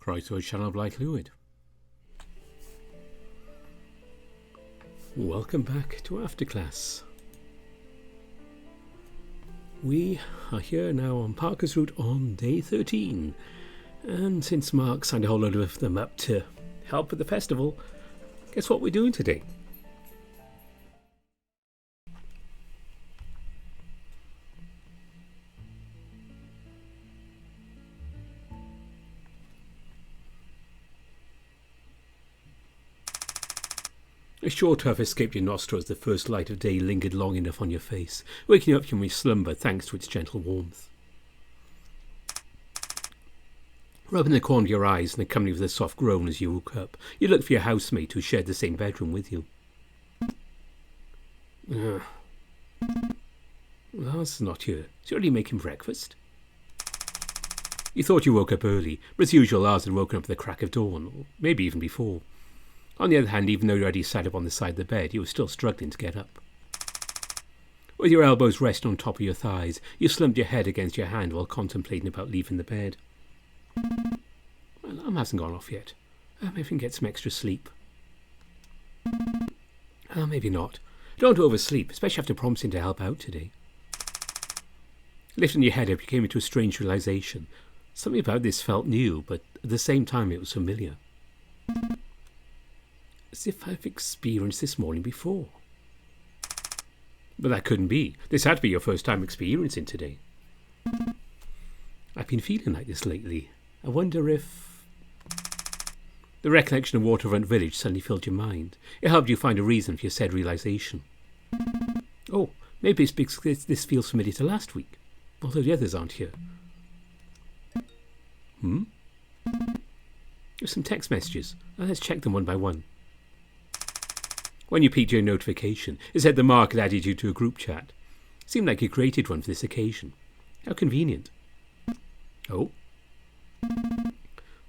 Price or channel black fluid. Welcome back to After Class. We are here now on Parker's route on day 13, and since Mark signed a whole load of them up to help with the festival, guess what we're doing today? A short huff escaped your nostrils as the first light of day lingered long enough on your face, waking you up from your slumber thanks to its gentle warmth. Rubbing the corner of your eyes and accompanied with a soft groan as you woke up, you looked for your housemate who shared the same bedroom with you. Lars is not here. Is he already making breakfast? You thought you woke up early, but as usual Lars had woken up at the crack of dawn, or maybe even before. On the other hand, even though you already sat up on the side of the bed, you were still struggling to get up. With your elbows resting on top of your thighs, you slumped your head against your hand while contemplating about leaving the bed. My alarm hasn't gone off yet. Maybe I can get some extra sleep. Maybe not. I don't want to oversleep, especially after promising to help out today. Lifting your head up, you came into a strange realization. Something about this felt new, but at the same time it was familiar. As if I've experienced this morning before. But that couldn't be. This had to be your first time experiencing today. I've been feeling like this lately. I wonder if... The recollection of Waterfront Village suddenly filled your mind. It helped you find a reason for your said realization. Oh, maybe it's because this feels familiar to last week, although the others aren't here. There's some text messages. Let's check them one by one. When you peeked your notification, it said that Mark had added you to a group chat. It seemed like he created one for this occasion. How convenient. Oh.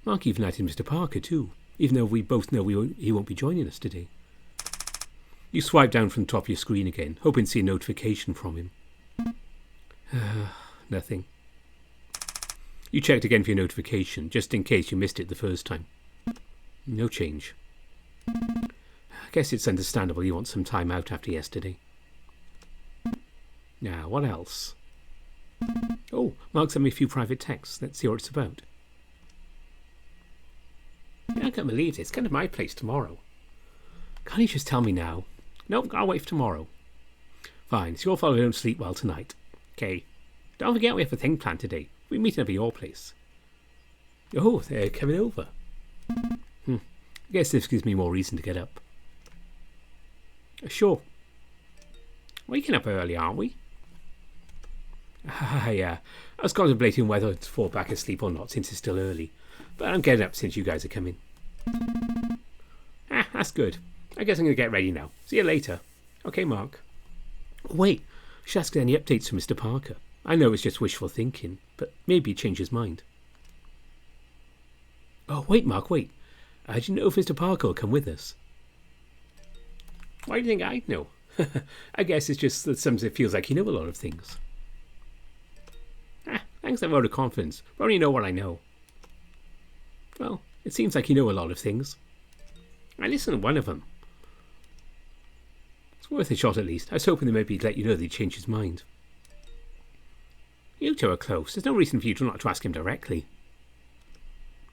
Mark even added Mr. Parker too, even though we both know he won't be joining us today. You swiped down from the top of your screen again, hoping to see a notification from him. Nothing. You checked again for your notification, just in case you missed it the first time. No change. I guess it's understandable you want some time out after yesterday. Now, what else? Oh, Mark sent me a few private texts. Let's see what it's about. I can't believe it. It's kind of my place tomorrow. Can't you just tell me now? Nope, I'll wait for tomorrow. Fine, it's your fault I don't sleep well tonight. Okay. Don't forget we have a thing planned today. We're meeting up at your place. Oh, they're coming over. I guess this gives me more reason to get up. Sure. Waking up early, aren't we? Yeah. I was contemplating whether to fall back asleep or not since it's still early. But I'm getting up since you guys are coming. That's good. I guess I'm going to get ready now. See you later. Okay, Mark. Wait. I should ask any updates from Mr. Parker. I know it's just wishful thinking, but maybe he changed his mind. Oh, wait, Mark, wait. I didn't know if Mr. Parker will come with us. Why do you think I'd know? I guess it's just that sometimes it feels like you know a lot of things. Thanks for that vote of confidence. I only know what I know. Well, it seems like you know a lot of things. I listened to one of them. It's worth a shot at least. I was hoping they maybe he'd let you know that he'd changed his mind. You two are close. There's no reason for you not to ask him directly.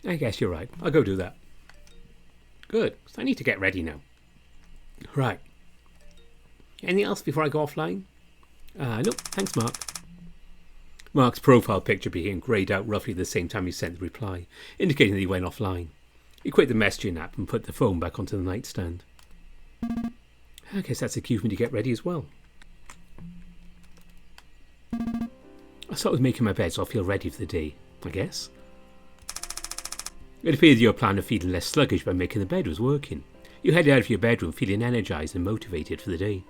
I guess you're right. I'll go do that. Good, so I need to get ready now. Right. Anything else before I go offline? Nope, thanks, Mark. Mark's profile picture became greyed out roughly at the same time he sent the reply, indicating that he went offline. He quit the messaging app and put the phone back onto the nightstand. I guess that's a cue for me to get ready as well. I started making my bed so I'll feel ready for the day, I guess. It appeared your plan of feeling less sluggish by making the bed was working. You headed out of your bedroom feeling energised and motivated for the day.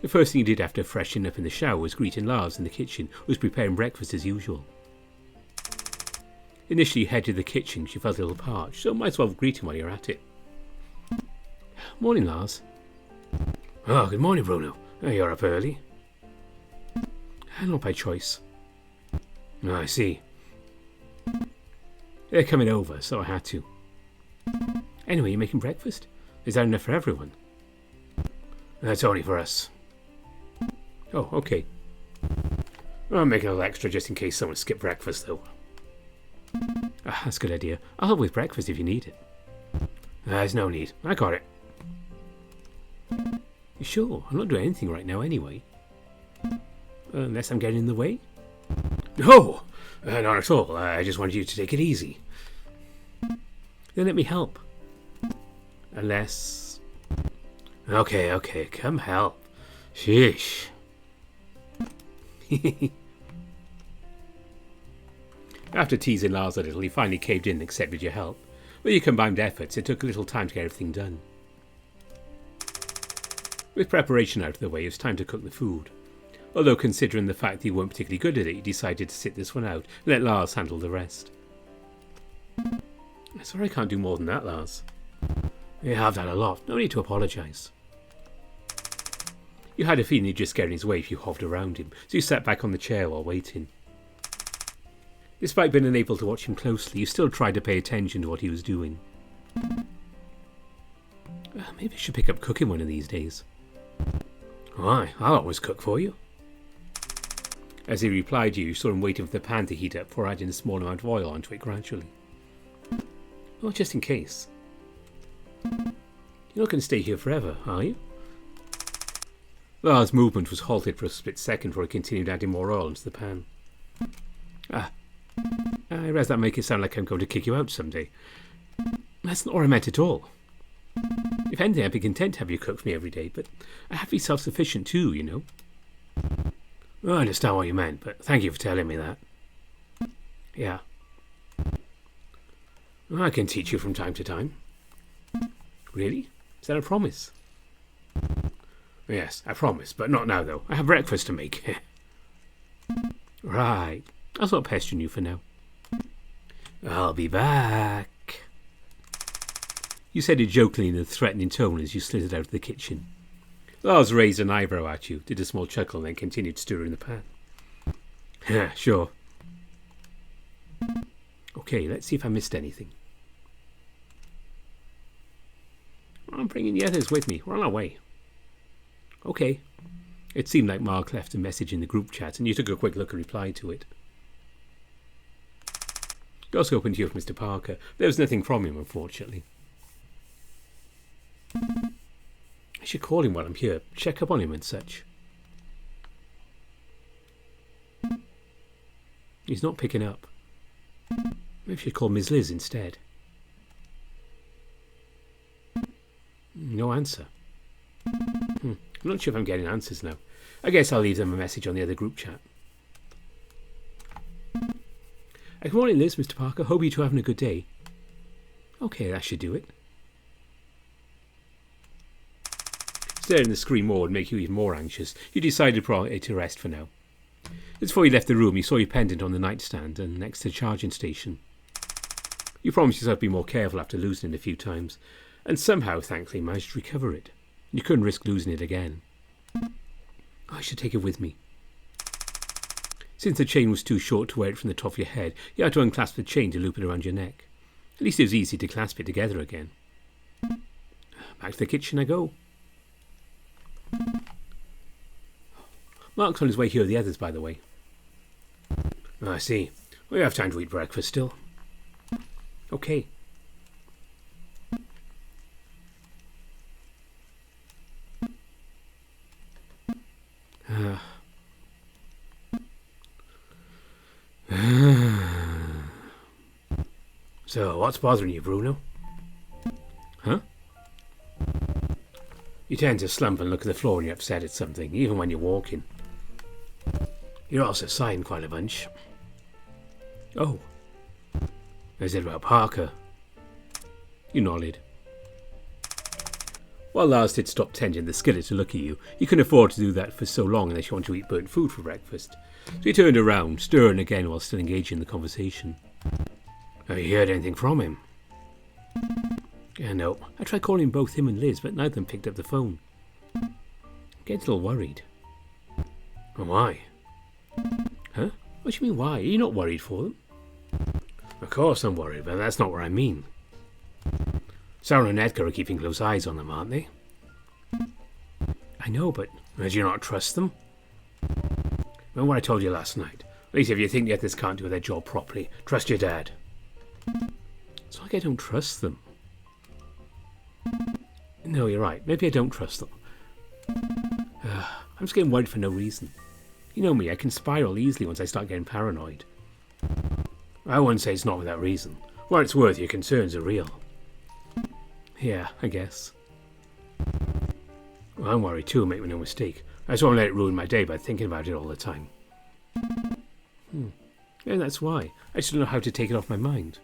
The first thing you did after freshening up in the shower was greeting Lars in the kitchen, who was preparing breakfast as usual. Initially you headed to the kitchen because you felt a little parched, so might as well greet him while you're at it. Morning, Lars. Oh, good morning, Bruno. You're up early. Not by choice. I see. They're coming over, so I had to. Anyway, you're making breakfast? Is that enough for everyone? That's only for us. Oh, okay. I'm making a little extra just in case someone skipped breakfast, though. That's a good idea. I'll help with breakfast if you need it. There's no need. I got it. You sure? I'm not doing anything right now anyway. Unless I'm getting in the way? No! Not at all. I just wanted you to take it easy. Then let me help. Unless... Okay, come help. Sheesh. After teasing Lars a little, he finally caved in and accepted your help. With your combined efforts, it took a little time to get everything done. With preparation out of the way, it was time to cook the food. Although considering the fact that you weren't particularly good at it, you decided to sit this one out and let Lars handle the rest. Sorry I can't do more than that, Lars. You have done a lot. No need to apologise. You had a feeling he'd just get in his way if you hovered around him, so you sat back on the chair while waiting. Despite being unable to watch him closely, you still tried to pay attention to what he was doing. Maybe I should pick up cooking one of these days. Why? I'll always cook for you. As he replied to you, you saw him waiting for the pan to heat up before adding a small amount of oil onto it gradually. Well, just in case. You're not going to stay here forever, are you? Lars' movement was halted for a split second before he continued adding more oil into the pan. I realise that make it sound like I'm going to kick you out someday. That's not what I meant at all. If anything, I'd be content to have you cook for me every day, but I have to be self-sufficient too, you know. Well, I understand what you meant, but thank you for telling me that. Yeah. Well, I can teach you from time to time. Really? Is that a promise? Yes, I promise, but not now though. I have breakfast to make. Right. I'll stop pestering you for now. I'll be back. You said it jokingly in a threatening tone as you slithered out of the kitchen. Lars raised an eyebrow at you, did a small chuckle, and then continued stirring the pan. Yeah, sure. Okay, let's see if I missed anything. I'm bringing the others with me. We're on our way. Okay. It seemed like Mark left a message in the group chat, and you took a quick look and replied to it. I was hoping to hear from Mr. Parker. There was nothing from him, unfortunately. I should call him while I'm here, check up on him and such. He's not picking up. Maybe I should call Ms. Liz instead. No answer. I'm not sure if I'm getting answers now. I guess I'll leave them a message on the other group chat. Good morning, Liz, Mr. Parker. Hope you two are having a good day. Okay, that should do it. Staring at the screen more would make you even more anxious. You decided probably to rest for now. Just before you left the room, you saw your pendant on the nightstand and next to the charging station. You promised yourself to be more careful after losing it a few times, and somehow, thankfully, managed to recover it. You couldn't risk losing it again. I should take it with me. Since the chain was too short to wear it from the top of your head, you had to unclasp the chain to loop it around your neck. At least it was easy to clasp it together again. Back to the kitchen I go. Mark's on his way here with the others, by the way. I see. We have time to eat breakfast still. Okay. So, what's bothering you, Bruno? Huh? You tend to slump and look at the floor when you're upset at something, even when you're walking. You're also sighing quite a bunch. Oh. Is it about Parker? You nodded. While Lars did stop tending the skillet to look at you, he couldn't afford to do that for so long unless you want to eat burnt food for breakfast. So he turned around, stirring again while still engaging in the conversation. Have you heard anything from him? Yeah, no. I tried calling both him and Liz, but neither of them picked up the phone. I'm getting a little worried. Why? Huh? What do you mean why? Are you not worried for them? Of course I'm worried, but that's not what I mean. Sarah and Edgar are keeping close eyes on them, aren't they? I know, but do you not trust them? Remember what I told you last night? At least if you think the others can't do their job properly, trust your dad. It's like I don't trust them. No, you're right. Maybe I don't trust them. I'm just getting worried for no reason. You know me, I can spiral easily once I start getting paranoid. I wouldn't say it's not without reason. For what it's worth, your concerns are real. Yeah, I guess. Well, I'm worried too, make me no mistake. I just won't let it ruin my day by thinking about it all the time. Yeah, that's why. I just don't know how to take it off my mind.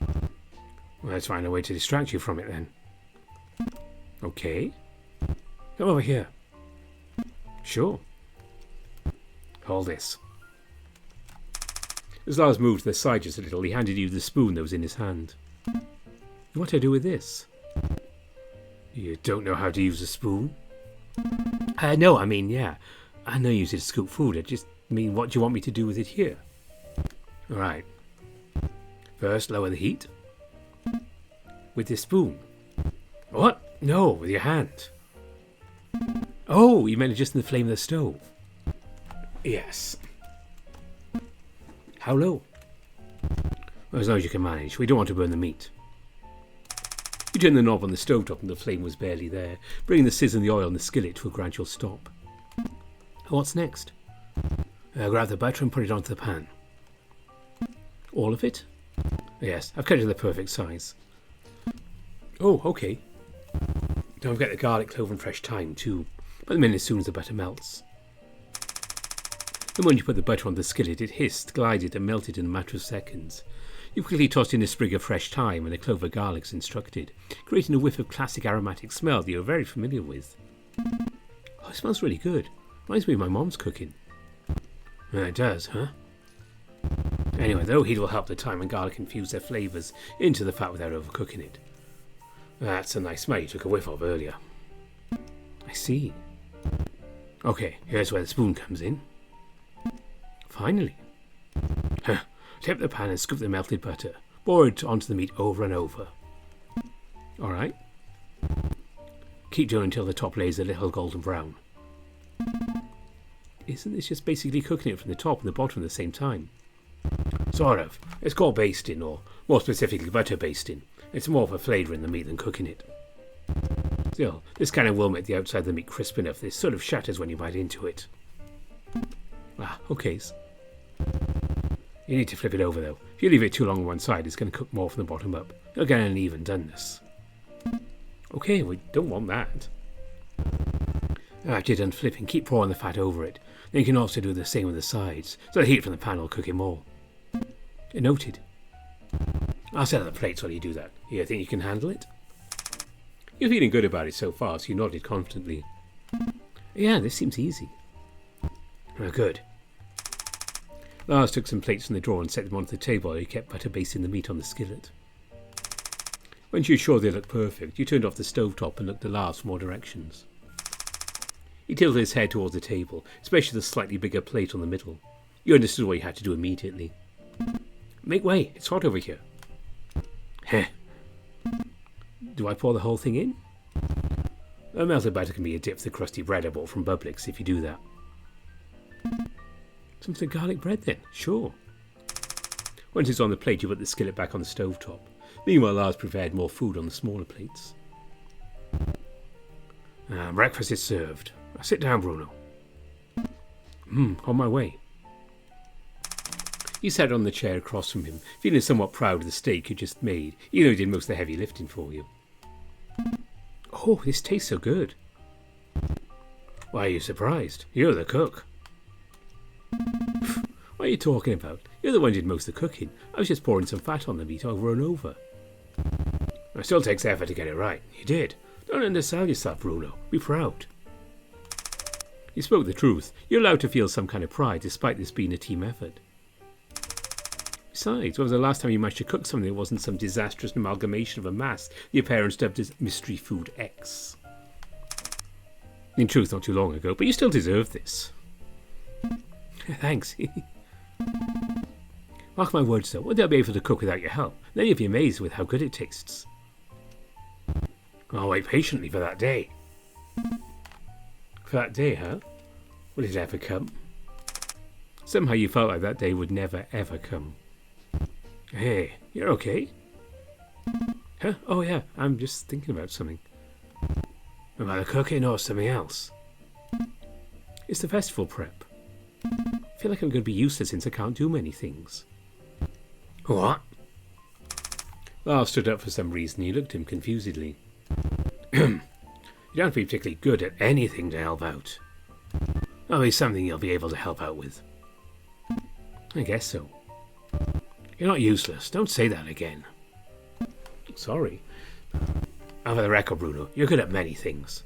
Well, let's find a way to distract you from it then. Okay. Come over here. Sure. Hold this. As Lars moved to the side just a little, he handed you the spoon that was in his hand. What do I do with this? You don't know how to use a spoon? No, I mean, yeah. I know you use it to scoop food. I just mean, what do you want me to do with it here? Alright. First, lower the heat. With this spoon. What? No, with your hand. Oh, you meant it just in the flame of the stove? Yes. How low? Well, as long as you can manage. We don't want to burn the meat. You turned the knob on the stovetop and the flame was barely there, bringing the sizzle and the oil in the skillet to a gradual stop. What's next? Grab the butter and put it onto the pan. All of it? Yes, I've cut it to the perfect size. Oh, okay. Don't forget the garlic, clove and fresh thyme too. Put them in as soon as the butter melts. The moment you put the butter on the skillet, it hissed, glided and melted in a matter of seconds. You quickly tossed in a sprig of fresh thyme and a clove of garlic as instructed, creating a whiff of classic aromatic smell that you're very familiar with. Oh, it smells really good. Reminds me of my mom's cooking. It does, huh? Anyway, the low heat will help the thyme and garlic infuse their flavours into the fat without overcooking it. That's a nice smell you took a whiff of earlier. I see. Okay, here's where the spoon comes in. Finally. Tip the pan and scoop the melted butter. Pour it onto the meat over and over. Alright. Keep doing until the top layer is a little golden brown. Isn't this just basically cooking it from the top and the bottom at the same time? Sort of. It's called basting, or more specifically butter basting. It's more for flavour in the meat than cooking it. Still, this kind of will make the outside of the meat crisp enough that it sort of shatters when you bite into it. Okay. You need to flip it over though. If you leave it too long on one side, it's going to cook more from the bottom up. You'll get an uneven doneness. Okay, we don't want that. After you're done flipping, keep pouring the fat over it. Then you can also do the same with the sides, so the heat from the pan will cook it more. Noted. I'll set up the plates while you do that. You think you can handle it? You're feeling good about it so far, so you nodded confidently. Yeah, this seems easy. Oh, good. Lars took some plates from the drawer and set them onto the table while he kept butter basting the meat on the skillet. When she was sure they looked perfect, you turned off the stovetop and looked at Lars for more directions. He tilted his head towards the table, especially the slightly bigger plate on the middle. You understood what you had to do immediately. Make way, it's hot over here. Heh. Do I pour the whole thing in? A melted butter can be a dip for the crusty bread I bought from Publix if you do that. Some of the garlic bread then, sure. Once it's on the plate, you put the skillet back on the stovetop. Meanwhile, Lars prepared more food on the smaller plates. Breakfast is served. Sit down, Bruno. On my way. You sat on the chair across from him, feeling somewhat proud of the steak you just made, even though he did most of the heavy lifting for you. Oh, this tastes so good. Why are you surprised? You're the cook. What are you talking about? You're the one who did most of the cooking. I was just pouring some fat on the meat over and over. It still takes effort to get it right. You did. Don't undersell yourself, Bruno. Be proud. You spoke the truth. You're allowed to feel some kind of pride despite this being a team effort. Besides, when was the last time you managed to cook something that wasn't some disastrous amalgamation of a mass your parents dubbed as Mystery Food X? In truth, not too long ago, but you still deserve this. Thanks. Mark my words though, one day I'll be able to cook without your help. Then you'll be amazed with how good it tastes. I'll wait patiently for that day. For that day, huh? Will it ever come? Somehow you felt like that day would never ever come. Hey, you're okay? Huh? Oh yeah, I'm just thinking about something. About the cooking or something else? It's the festival prep. I feel like I'm going to be useless since I can't do many things. What? Lars stood up for some reason. He looked at him confusedly. You don't have to be particularly good at anything to help out. That'll be something you'll be able to help out with. I guess so. You're not useless. Don't say that again. Sorry. And for the record, Bruno, you're good at many things.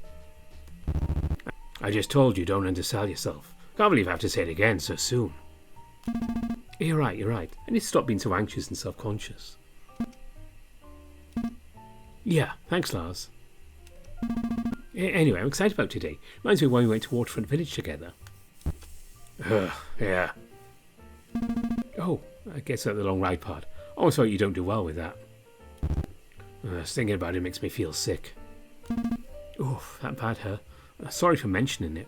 I just told you don't undersell yourself. Can't believe I have to say it again so soon. You're right. I need to stop being so anxious and self-conscious. Yeah, thanks, Lars. Anyway, I'm excited about today. Reminds me of when we went to Waterfront Village together. Yeah. Oh, I guess that's the long ride part. Oh, sorry, you don't do well with that. Thinking about it makes me feel sick. Oof, that bad, huh? Sorry for mentioning it.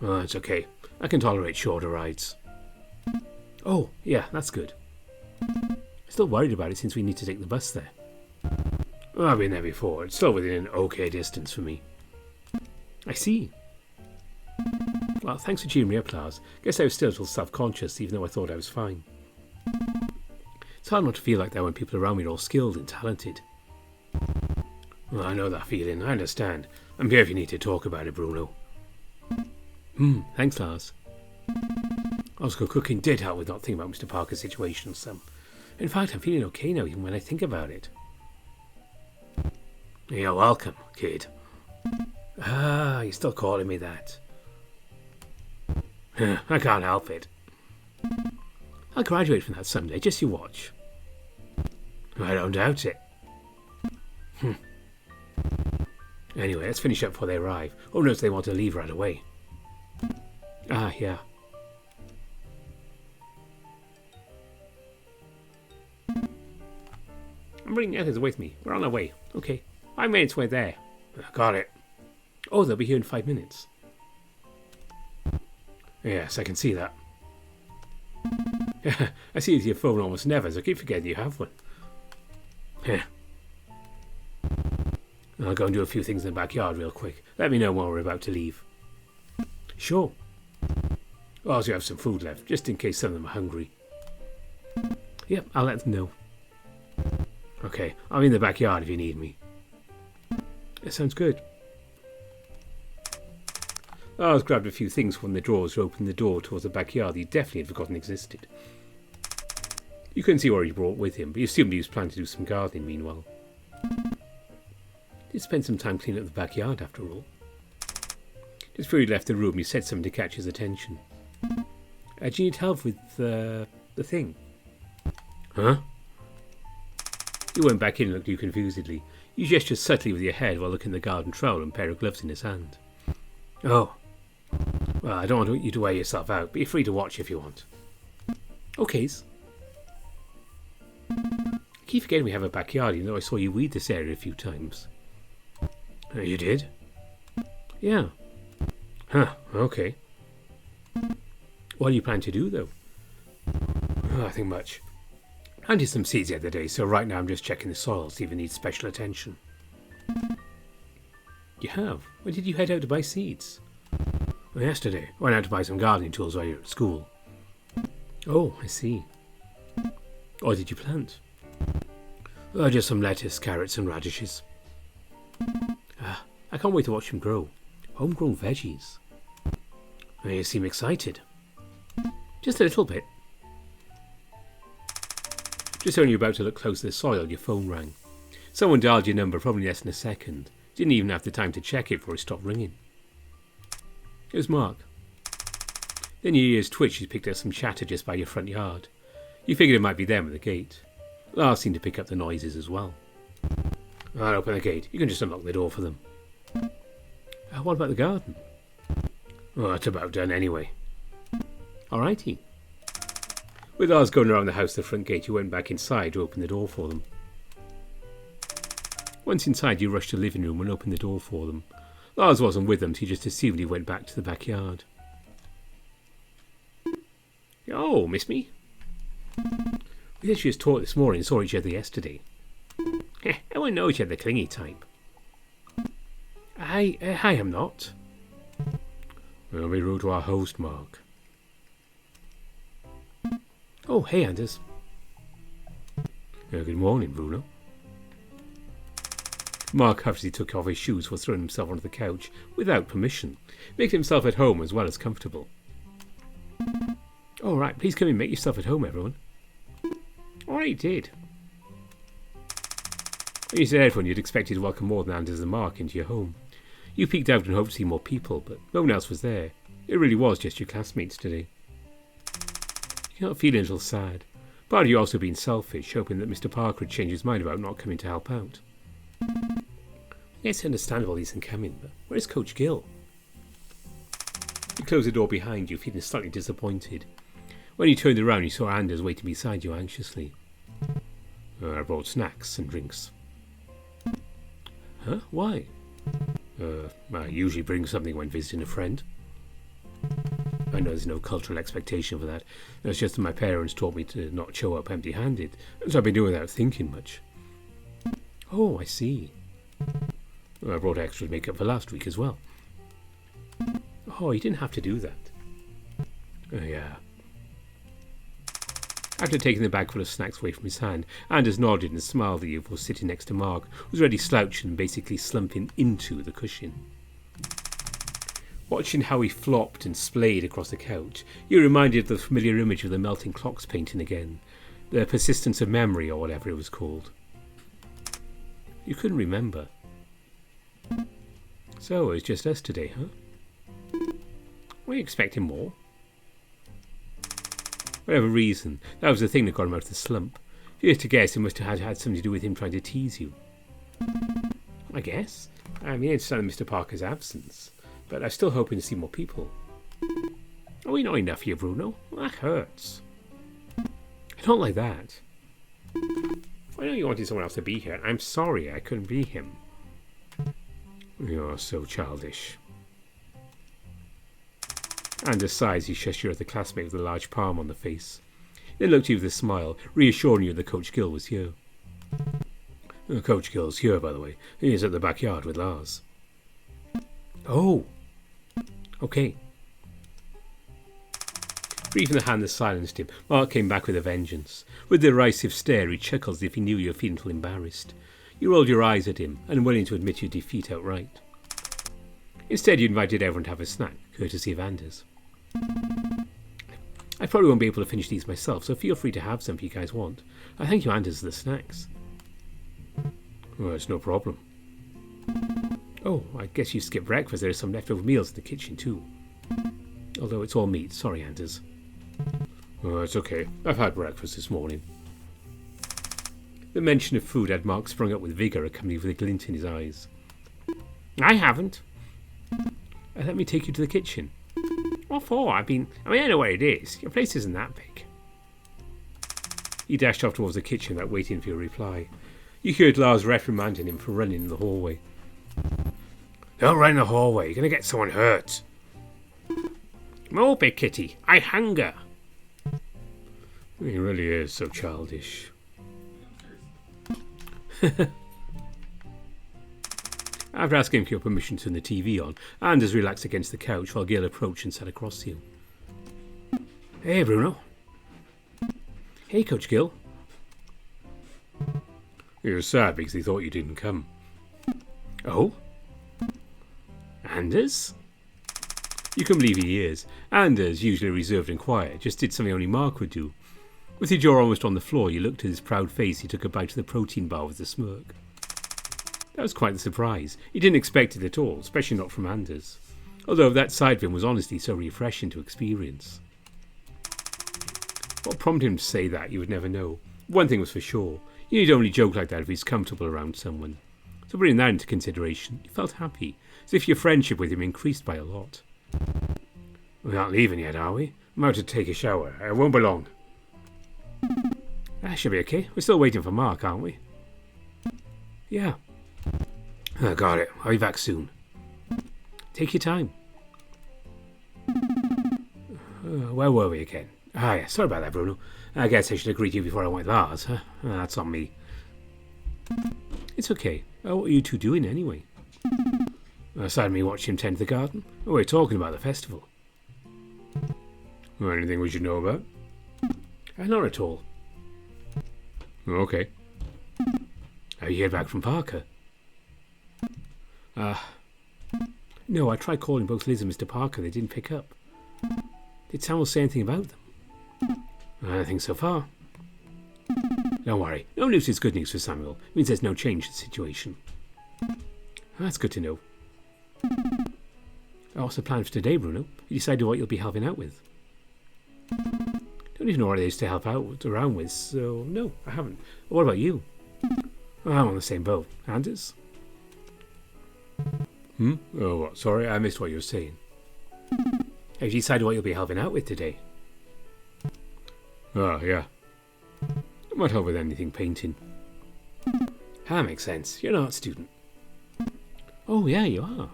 It's okay. I can tolerate shorter rides. Oh, yeah, that's good. I'm still worried about it since we need to take the bus there. I've been there before. It's still within an okay distance for me. I see. Well, thanks for cheering me up, Lars. Guess I was still a little self-conscious, even though I thought I was fine. It's hard not to feel like that when people around me are all skilled and talented. Well, I know that feeling. I understand. I'm here if you need to talk about it, Bruno. Thanks, Lars. Oscar cooking did help with not thinking about Mr. Parker's situation some. In fact, I'm feeling okay now, even when I think about it. You're welcome, kid. You're still calling me that. I can't help it. I'll graduate from that someday, just you watch. I don't doubt it. Anyway, let's finish up before they arrive. Oh no, they want to leave right away. Yeah. I'm bringing others with me. We're on our way. Okay. 5 minutes, we're there. Got it. Oh, they'll be here in 5 minutes. Yes, I can see that. I see your phone almost never, so I keep forgetting you have one. I'll go and do a few things in the backyard real quick. Let me know when we're about to leave. Sure. I also have some food left, just in case some of them are hungry. Yep, I'll let them know. Okay, I'll be in the backyard if you need me. That sounds good. Lars grabbed a few things from the drawers to open the door towards the backyard he definitely had forgotten existed. You couldn't see what he brought with him, but you assumed he was planning to do some gardening meanwhile. He did spend some time cleaning up the backyard after all. Just before he left the room, he said something to catch his attention. Do you need help with the thing? Huh? He went back in and looked at you confusedly. You gestured subtly with your head while looking at the garden trowel and a pair of gloves in his hand. Oh. Well, I don't want you to wear yourself out, but you're free to watch if you want. Okays. I keep forgetting we have a backyard, even though I saw you weed this area a few times. You did? Yeah. Huh, okay. What do you plan to do, though? Nothing much. I planted some seeds the other day, so right now I'm just checking the soil, see if it needs special attention. You have? When did you head out to buy seeds? Well, yesterday. I went out to buy some gardening tools while you were at school. Oh, I see. What did you plant? Just some lettuce, carrots and radishes. I can't wait to watch them grow. Homegrown veggies. You seem excited. Just a little bit. Just when you were about to look close to the soil, your phone rang. Someone dialed your number probably less than a second. Didn't even have the time to check it before it stopped ringing. It was Mark. Then your ears twitched as you picked up some chatter just by your front yard. You figured it might be them at the gate. Lars seemed to pick up the noises as well. I'll open the gate. You can just unlock the door for them. What about the garden? Well, that's about done anyway. Alrighty. With ours going around the house to the front gate, you went back inside to open the door for them. Once inside, you rushed to the living room and opened the door for them. Lars wasn't with them, so you just assumed he went back to the backyard. Oh, miss me? We literally just talked this morning and saw each other yesterday. Everyone knows you're the clingy type. I am not. We'll be rude to our host, Mark. Oh, hey, Anders. Good morning, Bruno. Mark hurriedly took off his shoes while throwing himself onto the couch without permission, making himself at home as well as comfortable. All right, please come in and make yourself at home, everyone. All right, did. When you said everyone, you'd expected to welcome more than Anders and Mark into your home. You peeked out and hoped to see more people, but no one else was there. It really was just your classmates today. You're not feeling a little sad. Part of you also being selfish, hoping that Mr. Parker would change his mind about not coming to help out. It's understandable he isn't coming, but where's Coach Gill? You closed the door behind you, feeling slightly disappointed. When you turned around, you saw Anders waiting beside you anxiously. I brought snacks and drinks. Huh? Why? I usually bring something when visiting a friend. I know there's no cultural expectation for that. It's just that my parents taught me to not show up empty-handed, so I've been doing without thinking much. Oh, I see. I brought extra to make up for last week as well. Oh, you didn't have to do that. Yeah. After taking the bag full of snacks away from his hand, Anders nodded and smiled at you before sitting next to Mark, who was already slouching and basically slumping into the cushion. Watching how he flopped and splayed across the couch, you were reminded of the familiar image of the melting clocks painting again, the persistence of memory or whatever it was called. You couldn't remember. So it was just us today, huh? Were you expecting more? Whatever reason, that was the thing that got him out of the slump. If you had to guess, it must have had something to do with him trying to tease you. I guess. I mean, I understand Mr. Parker's absence, but I'm still hoping to see more people. Are we not enough here, Bruno? That hurts. I don't like that. I know you wanted someone else to be here. I'm sorry I couldn't be him. You're so childish. Anders sighs. He shushed your other classmate with a large palm on the face. Then looked at you with a smile, reassuring you that Coach Gill was here. Coach Gill's here, by the way. He is at the backyard with Lars. Oh. Okay. Brief in the hand that silenced him, Mark came back with a vengeance. With the derisive stare, he chuckled as if he knew you were feeling a little embarrassed. You rolled your eyes at him, unwilling to admit your defeat outright. Instead, you invited everyone to have a snack, courtesy of Anders. I probably won't be able to finish these myself, so feel free to have some if you guys want. I thank you, Anders, for the snacks. Well, it's no problem. Oh, I guess you skipped breakfast. There are some leftover meals in the kitchen, too. Although it's all meat. Sorry, Anders. Oh, it's okay. I've had breakfast this morning. The mention of food had Mark sprung up with vigour, accompanied with a glint in his eyes. I haven't. Let me take you to the kitchen. What for? I know where it is. Your place isn't that big. He dashed off towards the kitchen without waiting for your reply. You heard Lars reprimanding him for running in the hallway. Don't run in the hallway. You're going to get someone hurt. More big kitty. I hunger. He really is so childish. After asking for your permission to turn the TV on, Anders relaxed against the couch while Gil approached and sat across you. Hey, Bruno. Hey, Coach Gill. He was sad because he thought you didn't come. Oh? Anders? You can believe he is. Anders, usually reserved and quiet, just did something only Mark would do. With your jaw almost on the floor, you looked at his proud face. He took a bite of the protein bar with a smirk. That was quite the surprise. He didn't expect it at all, especially not from Anders. Although that side of him was honestly so refreshing to experience. What prompted him to say that, you would never know. One thing was for sure. You need only joke like that if he's comfortable around someone. So bringing that into consideration, you felt happy, as if your friendship with him increased by a lot. We're not leaving yet, are we? I'm about to take a shower. I won't be long. That should be okay. We're still waiting for Mark, aren't we? Yeah. I got it. I'll be back soon. Take your time. Where were we again? Ah, yeah. Sorry about that, Bruno. I guess I should have greeted you before I went Lars, huh? That's on me. It's okay. What are you two doing anyway? Aside me watching him tend to the garden? Oh, we're talking about the festival. Anything we should know about? Not at all. Okay. Have you heard back from Parker? No, I tried calling both Liz and Mr. Parker. They didn't pick up. Did Samuel say anything about them? Nothing so far. Don't worry. No news is good news for Samuel. It means there's no change in the situation. That's good to know. What's the plan for today, Bruno? You decided what you'll be helping out with? Don't even know what it is to help out around with, so no, I haven't. What about you? I'm on the same boat. Anders? Oh, what? Sorry, I missed what you were saying. Have you decided what you'll be helping out with today? Oh, yeah. I might help with anything painting. That makes sense. You're an art student. Oh, yeah, you are.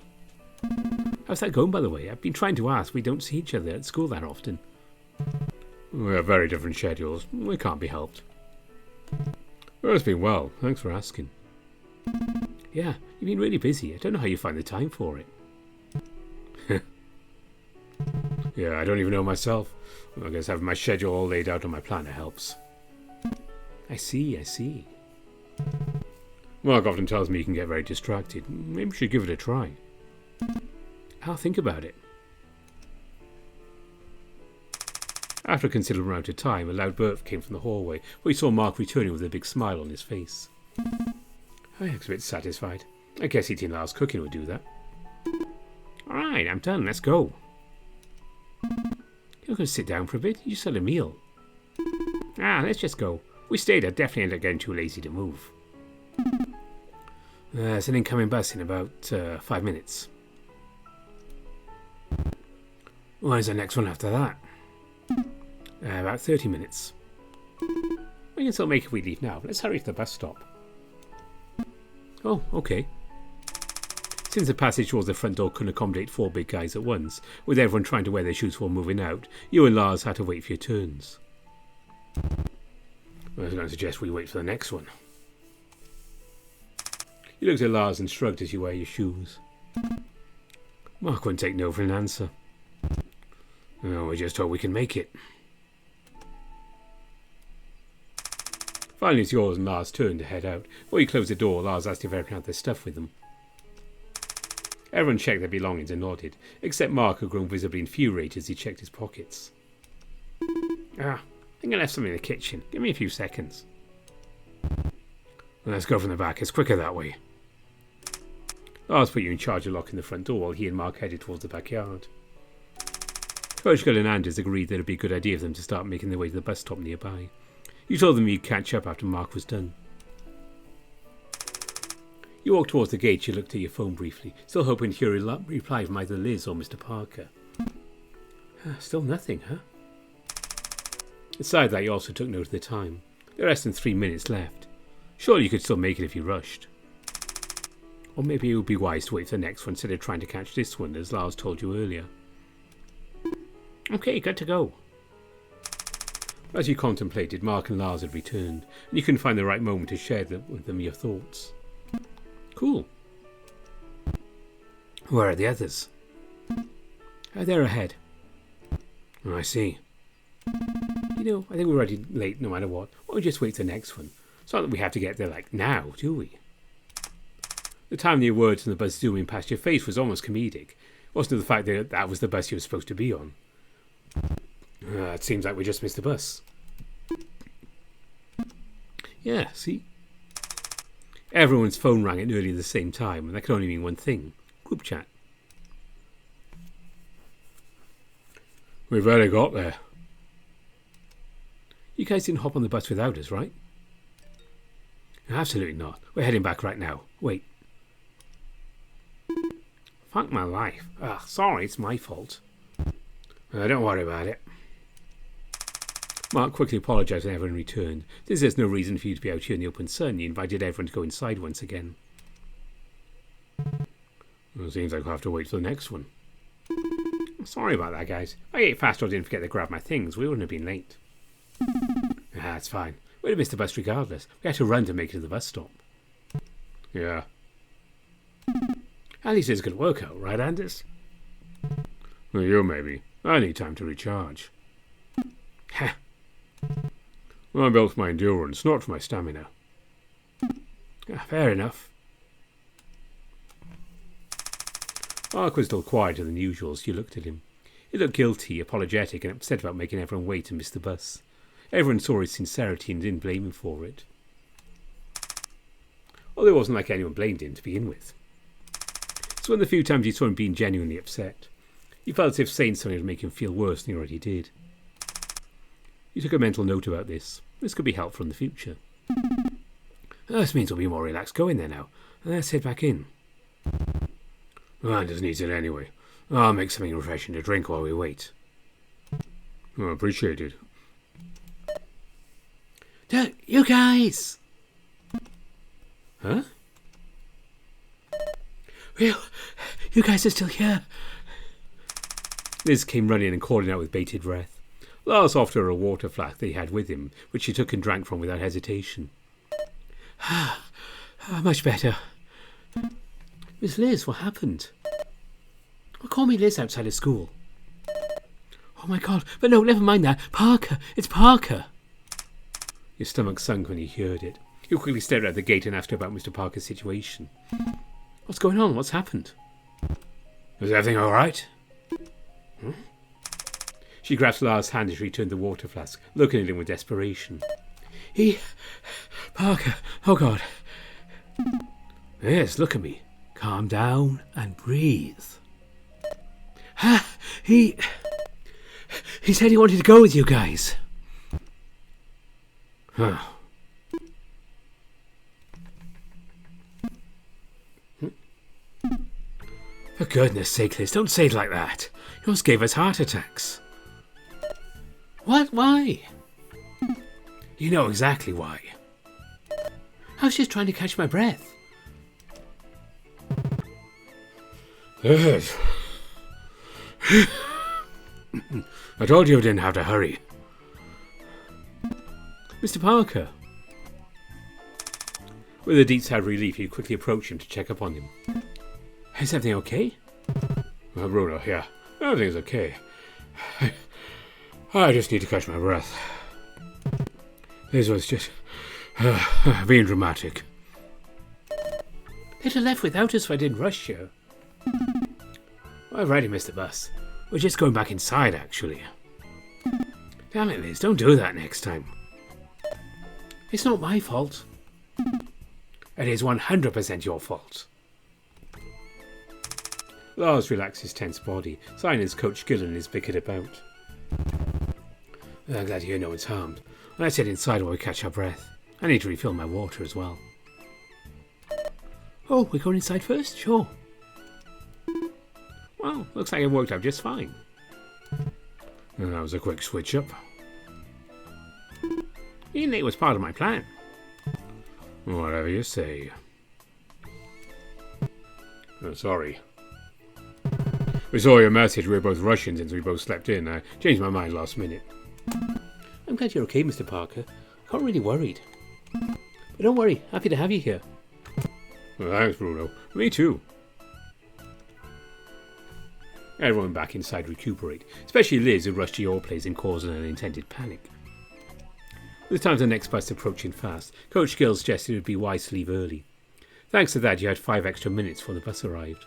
How's that going, by the way? I've been trying to ask. We don't see each other at school that often. We have very different schedules. We can't be helped. Well, it's been well. Thanks for asking. Yeah, you've been really busy. I don't know how you find the time for it. Yeah, I don't even know myself. I guess having my schedule all laid out on my planner helps. I see. Mark often tells me you can get very distracted. Maybe we should give it a try. I'll think about it. After a considerable amount of time, a loud burp came from the hallway, where he saw Mark returning with a big smile on his face. I was a bit satisfied. I guess eating Lars' cooking would do that. Alright, I'm done. Let's go. You're going to sit down for a bit? You just had a meal. Let's just go. We stayed. I'd definitely end up getting too lazy to move. There's an incoming bus in about 5 minutes. When's the next one after that? About 30 minutes. We can still make it if we leave now. Let's hurry to the bus stop. Oh, okay. Since the passage towards the front door couldn't accommodate 4 big guys at once, with everyone trying to wear their shoes before moving out, you and Lars had to wait for your turns. I was going to suggest we wait for the next one. You looked at Lars and shrugged as you wear your shoes. Mark wouldn't take no for an answer. Oh, we just hope we can make it. Finally, it's yours and Lars' turn to head out. Before you closed the door, Lars asked if everyone had their stuff with them. Everyone checked their belongings and nodded, except Mark, who had grown visibly infuriated as he checked his pockets. I think I left something in the kitchen. Give me a few seconds. Let's go from the back. It's quicker that way. Lars put you in charge of locking the front door while he and Mark headed towards the backyard. Portugal and Anders agreed that it would be a good idea for them to start making their way to the bus stop nearby. You told them you'd catch up after Mark was done. You walked towards the gate. You looked at your phone briefly, still hoping to hear a reply from either Liz or Mr. Parker. Still nothing, huh? Besides that, you also took note of the time. There are less than 3 minutes left. Surely you could still make it if you rushed. Or maybe it would be wise to wait for the next one instead of trying to catch this one, as Lars told you earlier. Okay, good to go. As you contemplated, Mark and Lars had returned, and you couldn't find the right moment to share with them your thoughts. Cool. Where are the others? They're ahead. I see. You know, I think we're already late no matter what. Why don't we just wait for the next one? It's not that we have to get there like now, do we? The time the words and the bus zooming past your face was almost comedic. Wasn't it the fact that that was the bus you were supposed to be on? It seems like we just missed the bus. Yeah, see? Everyone's phone rang at nearly the same time, and that could only mean one thing. Group chat. We've barely got there. You guys didn't hop on the bus without us, right? Absolutely not. We're heading back right now. Wait. Fuck my life. Sorry, it's my fault. Don't worry about it. Mark quickly apologised when everyone returned. Since there's no reason for you to be out here in the open sun, he invited everyone to go inside once again. Well, it seems like I'll have to wait for the next one. Sorry about that, guys. If I ate fast or didn't forget to grab my things, we wouldn't have been late. That's fine. We'd have missed the bus regardless. We had to run to make it to the bus stop. Yeah. At least it's a good workout, right, Anders? Well, you maybe. I need time to recharge. Ha! Well, I'm built for my endurance, not for my stamina. Fair enough. Mark was still quieter than usual as you looked at him. He looked guilty, apologetic, and upset about making everyone wait and miss the bus. Everyone saw his sincerity and didn't blame him for it. Although it wasn't like anyone blamed him to begin with. So one of the few times he saw him being genuinely upset, he felt as if saying something would make him feel worse than he already did. He took a mental note about this. This could be helpful in the future. This means we'll be more relaxed going there now. Let's head back in. Anders needs it anyway. I'll make something refreshing to drink while we wait. Oh, appreciate it. You guys! Huh? Well, you guys are still here. Liz came running and calling out with bated breath. Lars offered her a water flask that he had with him, which she took and drank from without hesitation. Much better. Miss Liz, what happened? Well, call me Liz outside of school. Oh my God, but no, never mind that. Parker, it's Parker. His stomach sunk when he heard it. He quickly stared out the gate and asked her about Mr. Parker's situation. What's going on? What's happened? Is everything all right? She grasped Lars' hand as she returned the water flask, looking at him with desperation. Parker, oh God. Yes, look at me. Calm down and breathe. He said he wanted to go with you guys. Huh. For goodness sake, Liz, don't say it like that. You almost gave us heart attacks. What? Why? You know exactly why. I was just trying to catch my breath. Yes. I told you I didn't have to hurry. Mr. Parker. With a deep sigh of relief, he quickly approached him to check up on him. Is everything okay? Well, Bruno, yeah. Everything's okay. I just need to catch my breath. This was just being dramatic. They'd have left without us if I didn't rush you. I've already missed the bus. We're just going back inside, actually. Damn it, Liz, don't do that next time. It's not my fault. It is 100% your fault. Lars relaxed his tense body, sighing as Coach Gillen is bickered about. I'm glad to hear no one's harmed. Let's head inside while we catch our breath. I need to refill my water as well. Oh, we're going inside first? Sure. Well, looks like it worked out just fine. And that was a quick switch up. Being late was part of my plan. Whatever you say. Oh, sorry. We saw your message. We were both rushing since we both slept in. I changed my mind last minute. I'm glad you're okay, Mr. Parker. I got really worried. But don't worry, happy to have you here. Well, thanks, Bruno. Me too. Everyone back inside recuperate, especially Liz, who rushed to your place and caused an unintended panic. With the time the next bus approaching fast, Coach Gill suggested it would be wise to leave early. Thanks to that, you had 5 extra minutes before the bus arrived.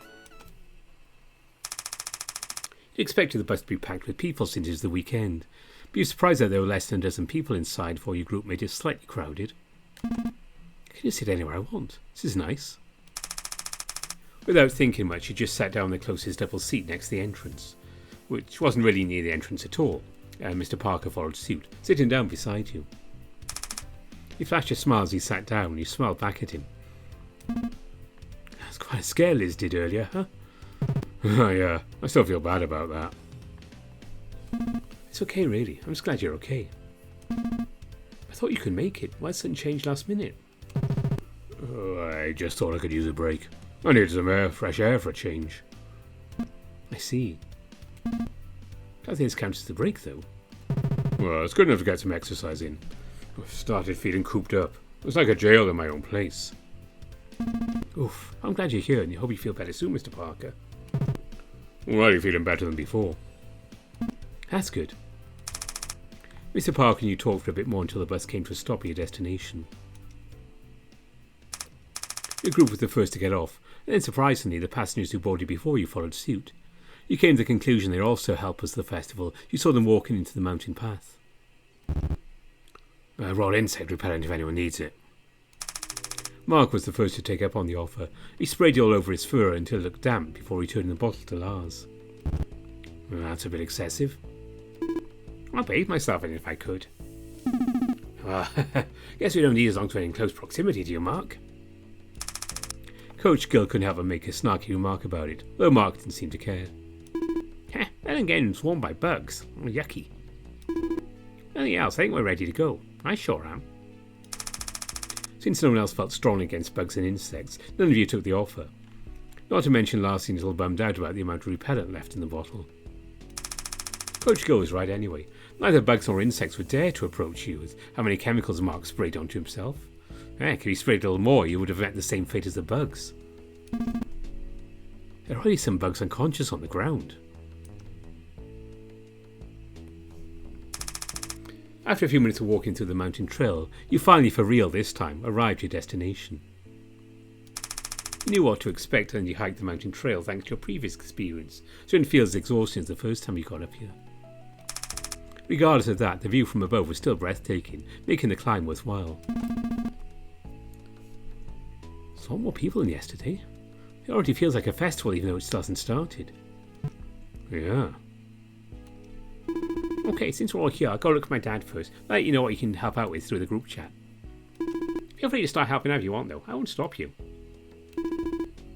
You expected the bus to be packed with people since it was the weekend, but you were surprised that there were less than a dozen people inside before your group made it slightly crowded. I can just sit anywhere I want. This is nice. Without thinking much, you just sat down on the closest double seat next to the entrance, which wasn't really near the entrance at all, and Mr. Parker followed suit, sitting down beside you. He flashed a smile as he sat down, and you smiled back at him. That's quite a scare Liz did earlier, huh? Yeah, I still feel bad about that. It's okay, really. I'm just glad you're okay. I thought you could make it. Why sudden change last minute? Oh, I just thought I could use a break. I need some fresh air for a change. I see. I think this counts as a break, though. Well, it's good enough to get some exercise in. I've started feeling cooped up. It's like a jail in my own place. Oof, I'm glad you're here and I hope you feel better soon, Mr. Parker. Well, are you feeling better than before? That's good. Mr. Parker and you talked for a bit more until the bus came to a stop at your destination. Your group was the first to get off, and then surprisingly the passengers who boarded before you followed suit. You came to the conclusion they also helpers to the festival. You saw them walking into the mountain path. Raw insect repellent if anyone needs it. Mark was the first to take up on the offer. He sprayed it all over his fur until it looked damp before returning the bottle to Lars. Well, that's a bit excessive. I'll bathe myself in it if I could. Guess we don't need as long to be in close proximity, do you, Mark? Coach Gill couldn't help but make a snarky remark about it, though Mark didn't seem to care. Better than getting swarmed by bugs. Yucky. Anything else, I think we're ready to go. I sure am. Since no one else felt strongly against bugs and insects, none of you took the offer. Not to mention Lars seemed a little bummed out about the amount of repellent left in the bottle. Coach Gill was right anyway. Neither bugs nor insects would dare to approach you with how many chemicals Mark sprayed onto himself. Heck, if he sprayed a little more, you would have met the same fate as the bugs. There are already some bugs unconscious on the ground. After a few minutes of walking through the mountain trail, you finally, for real this time, arrived at your destination. You knew what to expect and you hiked the mountain trail thanks to your previous experience, so it didn't feel as exhausting as the first time you got up here. Regardless of that, the view from above was still breathtaking, making the climb worthwhile. There's a lot more people than yesterday. It already feels like a festival even though it still hasn't started. Yeah. Okay, since we're all here, I'll go look at my dad first. Let you know what you can help out with through the group chat. Feel free to start helping out if you want though, I won't stop you.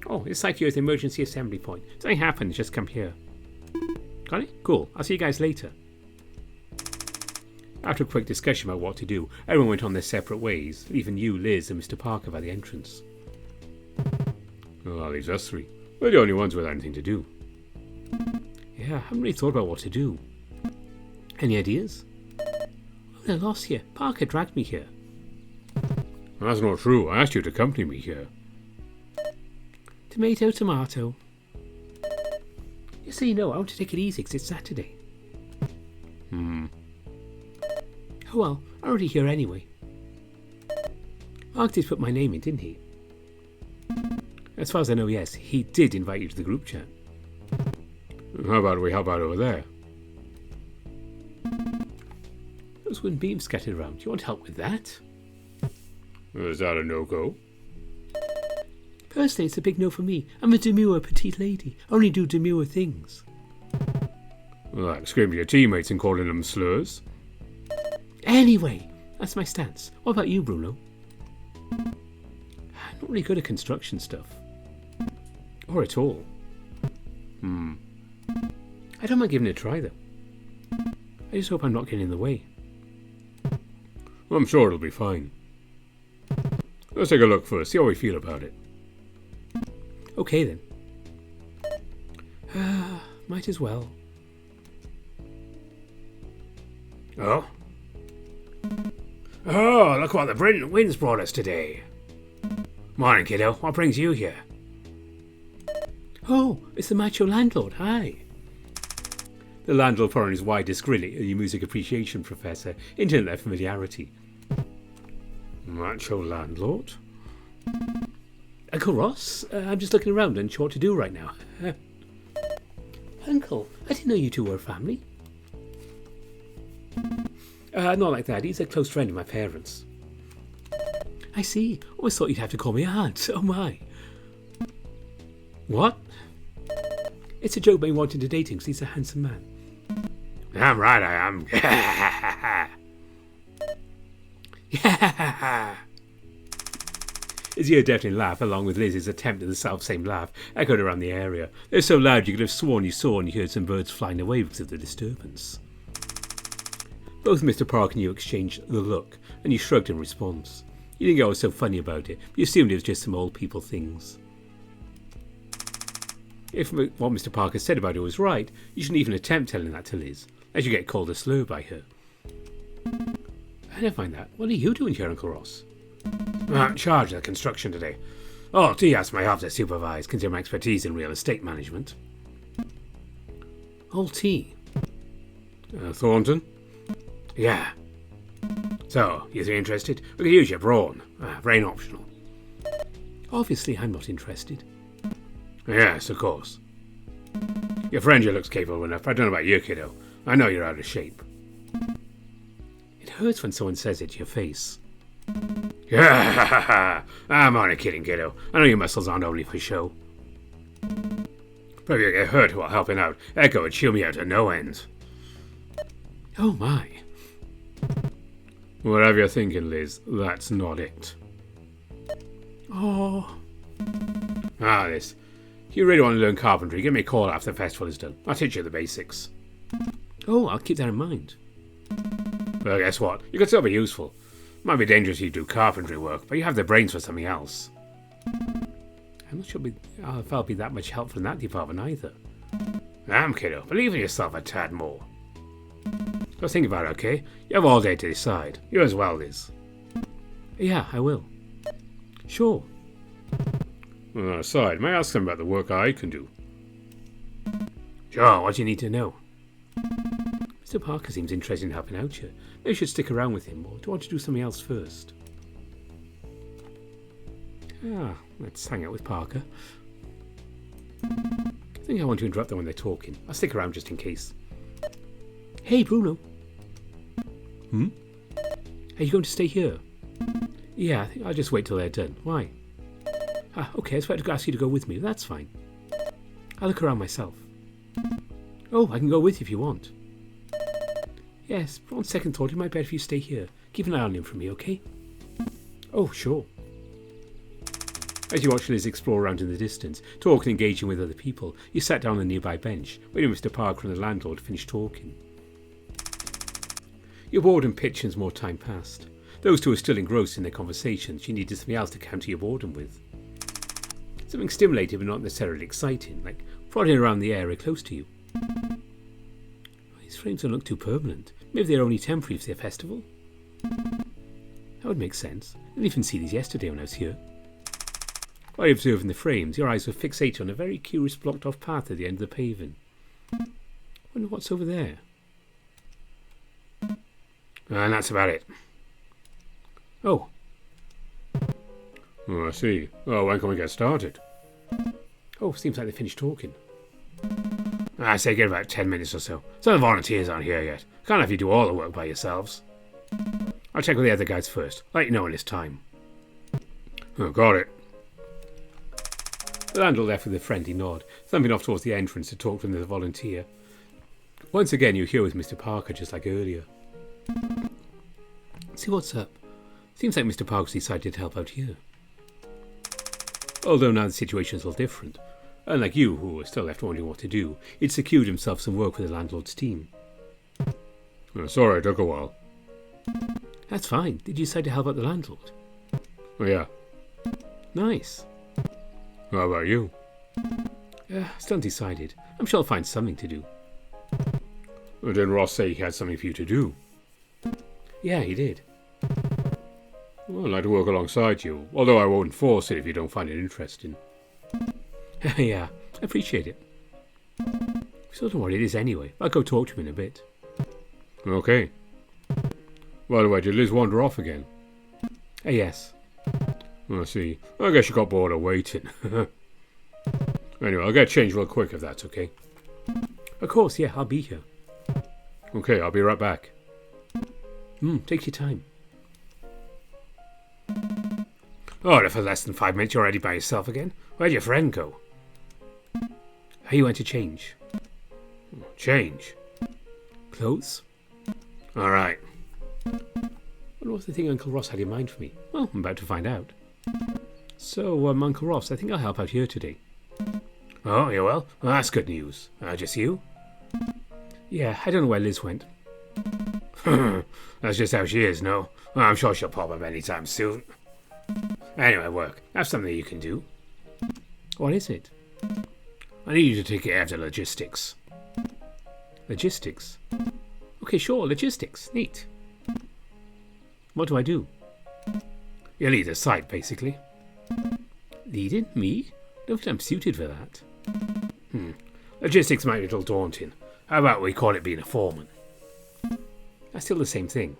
Oh, this site here is the emergency assembly point. If something happens, just come here. Got it? Cool, I'll see you guys later. After a quick discussion about what to do, everyone went on their separate ways, leaving you, Liz and Mr. Parker by the entrance. Well, that leaves us three. We're the only ones with anything to do. Yeah, I haven't really thought about what to do. Any ideas? Oh, they're lost here. Parker dragged me here. That's not true. I asked you to accompany me here. Tomato, tomato. Just so you know, I want to take it easy because it's Saturday. Oh well, I'm already here anyway. Mark did put my name in, didn't he? As far as I know, yes, he did invite you to the group chat. How about we help out over there? Those wooden beams scattered around. Do you want help with that? Is that a no-go? Personally, it's a big no for me. I'm a demure petite lady. I only do demure things. Like screaming at your teammates and calling them slurs? Anyway, that's my stance. What about you, Bruno? I'm not really good at construction stuff. Or at all. I don't mind giving it a try, though. I just hope I'm not getting in the way. I'm sure it'll be fine. Let's take a look first, see how we feel about it. Okay, then. Might as well. Oh? Oh, look what the brilliant winds brought us today. Morning, kiddo. What brings you here? Oh, it's the macho landlord. Hi. The landlord put on his widest grin at your music appreciation professor, hinting at familiarity. Macho landlord? Uncle Ross, I'm just looking around and sure what to do right now. Uncle, I didn't know you two were a family. Not like that. He's a close friend of my parents. I see. Always thought you'd have to call me aunt. Oh my. What? It's a joke about him wanting to date him because he's a handsome man. I'm right, I am. His ear deafening laugh, along with Liz's attempt at the self-same laugh, echoed around the area. They were so loud you could have sworn you saw and you heard some birds flying away because of the disturbance. Both Mr. Park and you exchanged the look, and you shrugged in response. You didn't get what was so funny about it, but you assumed it was just some old people things. If what Mr. Parker said about her was right, you shouldn't even attempt telling that to Liz, as you get called a slur by her. Never mind that. What are you doing here, Uncle Ross? I'm in charge of the construction today. Oh, T asked my help to supervise, considering my expertise in real estate management. Old T. Thornton? Yeah. So, you three interested? We could use your brawn. Brain optional. Obviously, I'm not interested. Yes, of course. Your friend here looks capable enough. I don't know about you, kiddo. I know you're out of shape. It hurts when someone says it to your face. I'm only kidding, kiddo. I know your muscles aren't only for show. But if you get hurt while helping out, Echo would chew me out to no end. Oh my. Whatever you're thinking, Liz, that's not it. Oh. Liz, if you really want to learn carpentry, give me a call after the festival is done. I'll teach you the basics. Oh, I'll keep that in mind. Well, guess what? You could still be useful. Might be dangerous if you do carpentry work, but you have the brains for something else. I'm not sure if I'll be that much help from that department either. Damn, kiddo. Believe in yourself a tad more. So think about it, okay? You have all day to decide. You as well, Liz. Yeah, I will. Sure. Aside, may I ask them about the work I can do? Sure, what do you need to know? Mr. Parker seems interested in helping out here. Maybe you should stick around with him, or do you want to do something else first? Let's hang out with Parker. I think I want to interrupt them when they're talking. I'll stick around just in case. Hey, Bruno. Are you going to stay here? Yeah, I think I'll just wait till they're done. Why? Okay, I was about to ask you to go with me. That's fine. I'll look around myself. Oh, I can go with you if you want. Yes, but on second thought, it might be better if you stay here. Keep an eye on him for me, okay? Oh, sure. As you watch Liz explore around in the distance, talking and engaging with other people, you sat down on a nearby bench, waiting for Mr. Parker and the landlord to finish talking. Your boredom pitched as more time passed. Those two were still engrossed in their conversations. You needed something else to counter your boredom with. Something stimulating but not necessarily exciting, like prodding around the area close to you. These frames don't look too permanent. Maybe they're only temporary for their festival? That would make sense. I didn't even see these yesterday when I was here. While you observing the frames, your eyes were fixated on a very curious blocked-off path at the end of the paving. I wonder what's over there. And that's about it. Oh. I see. Oh, when can we get started? Oh, seems like they finished talking. I say give about 10 minutes or so. Some of the volunteers aren't here yet. Can't have you do all the work by yourselves. I'll check with the other guys first. Let you know when it's time. Oh, got it. The landlord left with a friendly nod, thumping off towards the entrance to talk with the volunteer. Once again, you're here with Mr. Parker, just like earlier. See what's up. Seems like Mr. Parker's decided to help out here. Although now the situation's all different. Unlike you, who are still left wondering what to do, he'd secured himself some work with the landlord's team. Sorry, it took a while. That's fine. Did you decide to help out the landlord? Oh, yeah. Nice. How about you? Still undecided. I'm sure I'll find something to do. Didn't Ross say he had something for you to do? Yeah, he did. Well, I'd like to work alongside you, although I won't force it if you don't find it interesting. Yeah, I appreciate it. Still don't know what it is anyway. I'll go talk to him in a bit. Okay. By the way, did Liz wander off again? Yes. I see. I guess you got bored of waiting. Anyway, I'll get changed real quick if that's okay. Of course, yeah, I'll be here. Okay, I'll be right back. Take your time. Oh, for less than 5 minutes you're already by yourself again? Where'd your friend go? He went to change. Change? Clothes? Alright. What was the thing Uncle Ross had in mind for me? Well, I'm about to find out. So, Uncle Ross, I think I'll help out here today. Oh, you will? Well, that's good news. Just you? Yeah, I don't know where Liz went. That's just how she is, no? Well, I'm sure she'll pop up anytime soon. Anyway, work. That's something you can do. What is it? I need you to take care of the logistics. Logistics? Okay, sure, logistics. Neat. What do I do? You lead the site, basically. Lead it? Me? Don't think I'm suited for that. Logistics might be a little daunting. How about we call it being a foreman? That's still the same thing.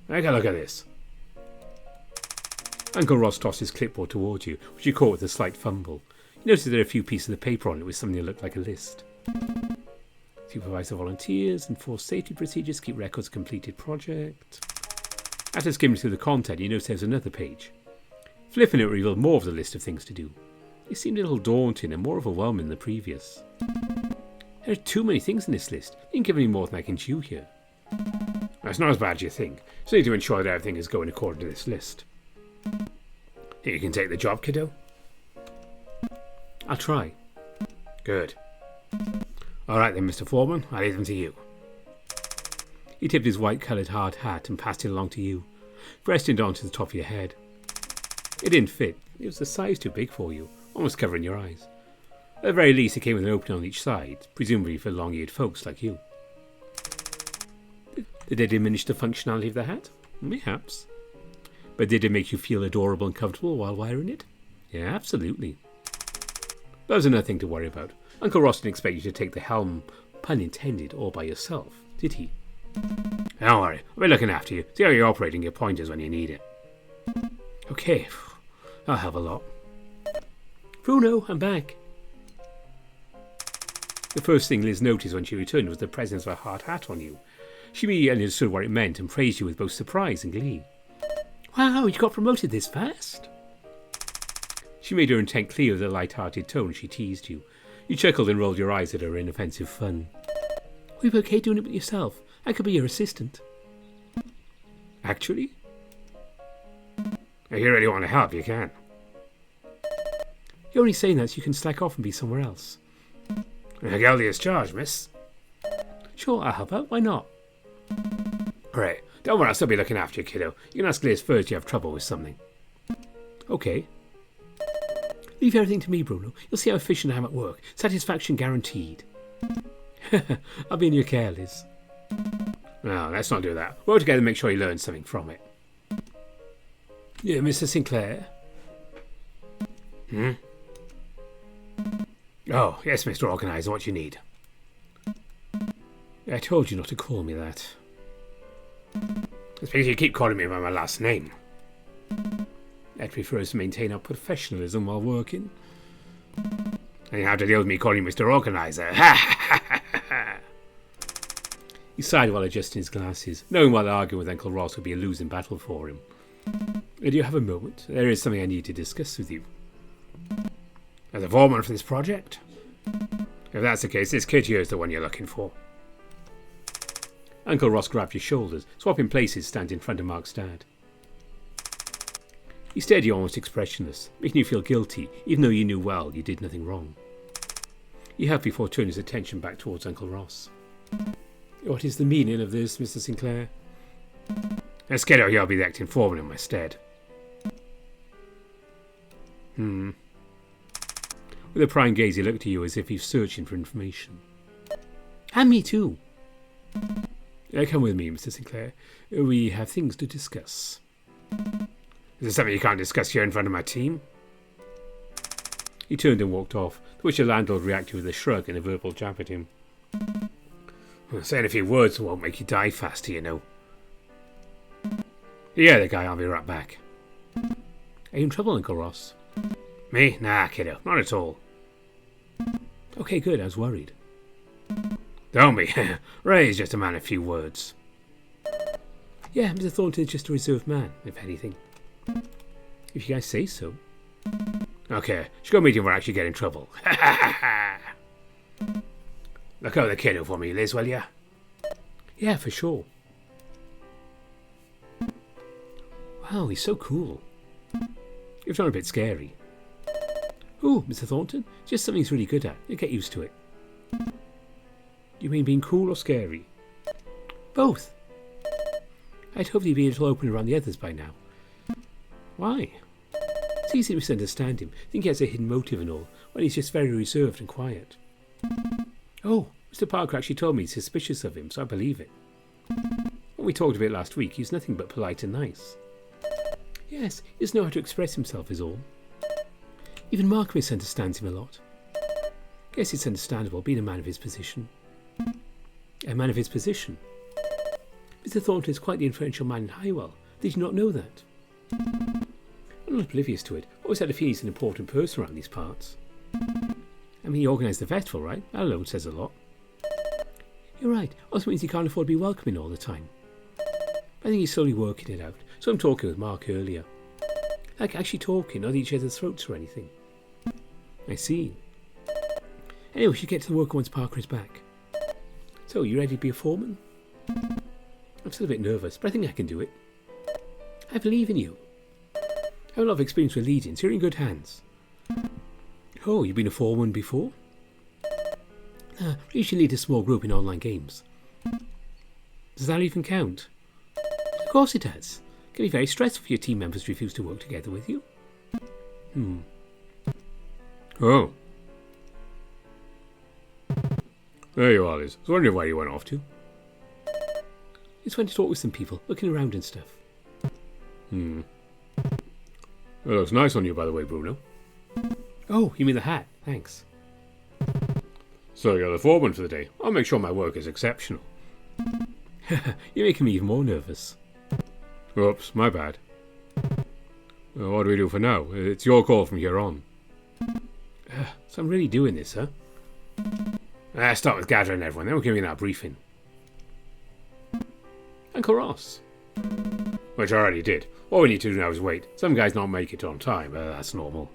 Take a look at this. Uncle Ross tossed his clipboard towards you, which you caught with a slight fumble. You noticed there are a few pieces of paper on it with something that looked like a list. Supervise the volunteers, enforce safety procedures, keep records of completed project. After skimming through the content, you noticed there was another page. Flipping it revealed more of the list of things to do. It seemed a little daunting and more overwhelming than the previous. There are too many things in this list. You didn't give any more than I can chew here. That's not as bad as you think. Just need to ensure that everything is going according to this list. Think you can take the job, kiddo? I'll try. Good. Alright then, Mr. Foreman, I'll leave them to you. He tipped his white-coloured hard hat and passed it along to you, resting it onto the top of your head. It didn't fit. It was a size too big for you, almost covering your eyes. At the very least, it came with an opening on each side, presumably for long-eared folks like you. Did they diminish the functionality of the hat? Perhaps. But did it make you feel adorable and comfortable while wearing it? Yeah, absolutely. That was another thing to worry about. Uncle Ross didn't expect you to take the helm, pun intended, all by yourself, did he? Don't worry, I'll be looking after you. See how you're operating your pointers when you need it. Okay, that'll help a lot. Bruno, I'm back. The first thing Liz noticed when she returned was the presence of a hard hat on you. She immediately understood what it meant and praised you with both surprise and glee. Wow, you got promoted this fast? She made her intent clear with a light-hearted tone as she teased you. You chuckled and rolled your eyes at her inoffensive fun. Were you okay doing it with yourself? I could be your assistant. Actually? If you really want to help, you can. You're only saying that so you can slack off and be somewhere else. Guilty as charged, miss. Sure, I'll help out. Why not? Right. Don't worry, I'll still be looking after you, kiddo. You can ask Liz first if you have trouble with something. Okay. Leave everything to me, Bruno. You'll see how efficient I am at work. Satisfaction guaranteed. I'll be in your care, Liz. No, let's not do that. Work together and make sure you learn something from it. Yeah, Mr. Sinclair? Oh, yes, Mr. Organizer, what you need? I told you not to call me that. It's because you keep calling me by my last name. I'd prefer us to maintain our professionalism while working. And you have to deal with me calling you Mr. Organizer. He sighed while adjusting his glasses, knowing while arguing with Uncle Ross would be a losing battle for him. Do you have a moment? There is something I need to discuss with you. As a foreman for this project? If that's the case, this kid here is the one you're looking for. Uncle Ross grabbed your shoulders, swapping places, standing in front of Mark's dad. He stared at you almost expressionless, making you feel guilty, even though you knew well you did nothing wrong. He helped before turning his attention back towards Uncle Ross. What is the meaning of this, Mr. Sinclair? This kid here will be the acting foreman in my stead. With a prying gaze, he looked at you as if he was searching for information. And me too. Come with me, Mr. Sinclair. We have things to discuss. Is there something you can't discuss here in front of my team? He turned and walked off, to which the landlord reacted with a shrug and a verbal jab at him. Well, saying a few words won't make you die faster, you know. Yeah, the guy, I'll be right back. Are you in trouble, Uncle Ross? Me? Nah, kiddo, not at all. Okay, good, I was worried. Don't be. Ray's just a man of few words. Yeah, Mr. Thornton is just a reserved man, if anything. If you guys say so. Okay, should go meet him or actually get in trouble. Look over the kiddo for me, Liz, will ya? Yeah, for sure. Wow, he's so cool. You've not a bit scary. Ooh, Mr. Thornton, just something he's really good at. You'll get used to it. You mean being cool or scary? Both. I'd hoped he'd be a little open around the others by now. Why? It's easy to misunderstand him, think he has a hidden motive and all, when he's just very reserved and quiet. Oh, Mr. Parker actually told me he's suspicious of him, so I believe it. When we talked a bit last week, he's nothing but polite and nice. Yes, he doesn't know how to express himself is all. Even Mark misunderstands him a lot. Guess it's understandable, being a man of his position. A man of his position? Mr. Thornton is quite the influential man in Highwell. Did you not know that? I'm not oblivious to it. Always had a feeling he's an important person around these parts. I mean, he organised the festival, right? That alone says a lot. You're right. Also means he can't afford to be welcoming all the time. I think he's slowly working it out. So I'm talking with Mark earlier. Like actually talking, not each other's throats or anything. I see. Anyway, we should get to the work once Parker is back. So, you ready to be a foreman? I'm still a bit nervous, but I think I can do it. I believe in you. I have a lot of experience with leading, so you're in good hands. Oh, you've been a foreman before? I usually lead a small group in online games. Does that even count? Of course it does. It can be very stressful if your team members refuse to work together with you. Oh. There you are, Liz. I was wondering where you went off to. Just went to talk with some people, looking around and stuff. It looks nice on you, by the way, Bruno. Oh, you mean the hat? Thanks. So you're the foreman for the day. I'll make sure my work is exceptional. You're making me even more nervous. Oops, my bad. Well, what do we do for now? It's your call from here on. So I'm really doing this, huh? Start with gathering everyone, then we'll give you that briefing. Uncle Ross. Which I already did. All we need to do now is wait. Some guys not make it on time, but that's normal.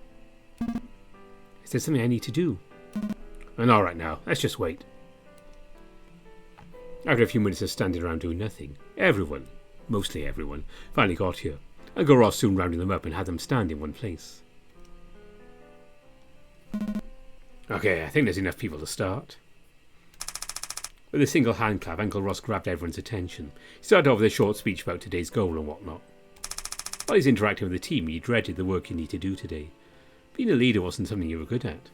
Is there something I need to do? Not right now. Let's just wait. After a few minutes of standing around doing nothing, everyone, mostly everyone, finally got here. Uncle Ross soon rounded them up and had them stand in one place. Okay, I think there's enough people to start. With a single hand clap, Uncle Ross grabbed everyone's attention. He started off with a short speech about today's goal and whatnot. While he's interacting with the team, he dreaded the work you need to do today. Being a leader wasn't something you were good at.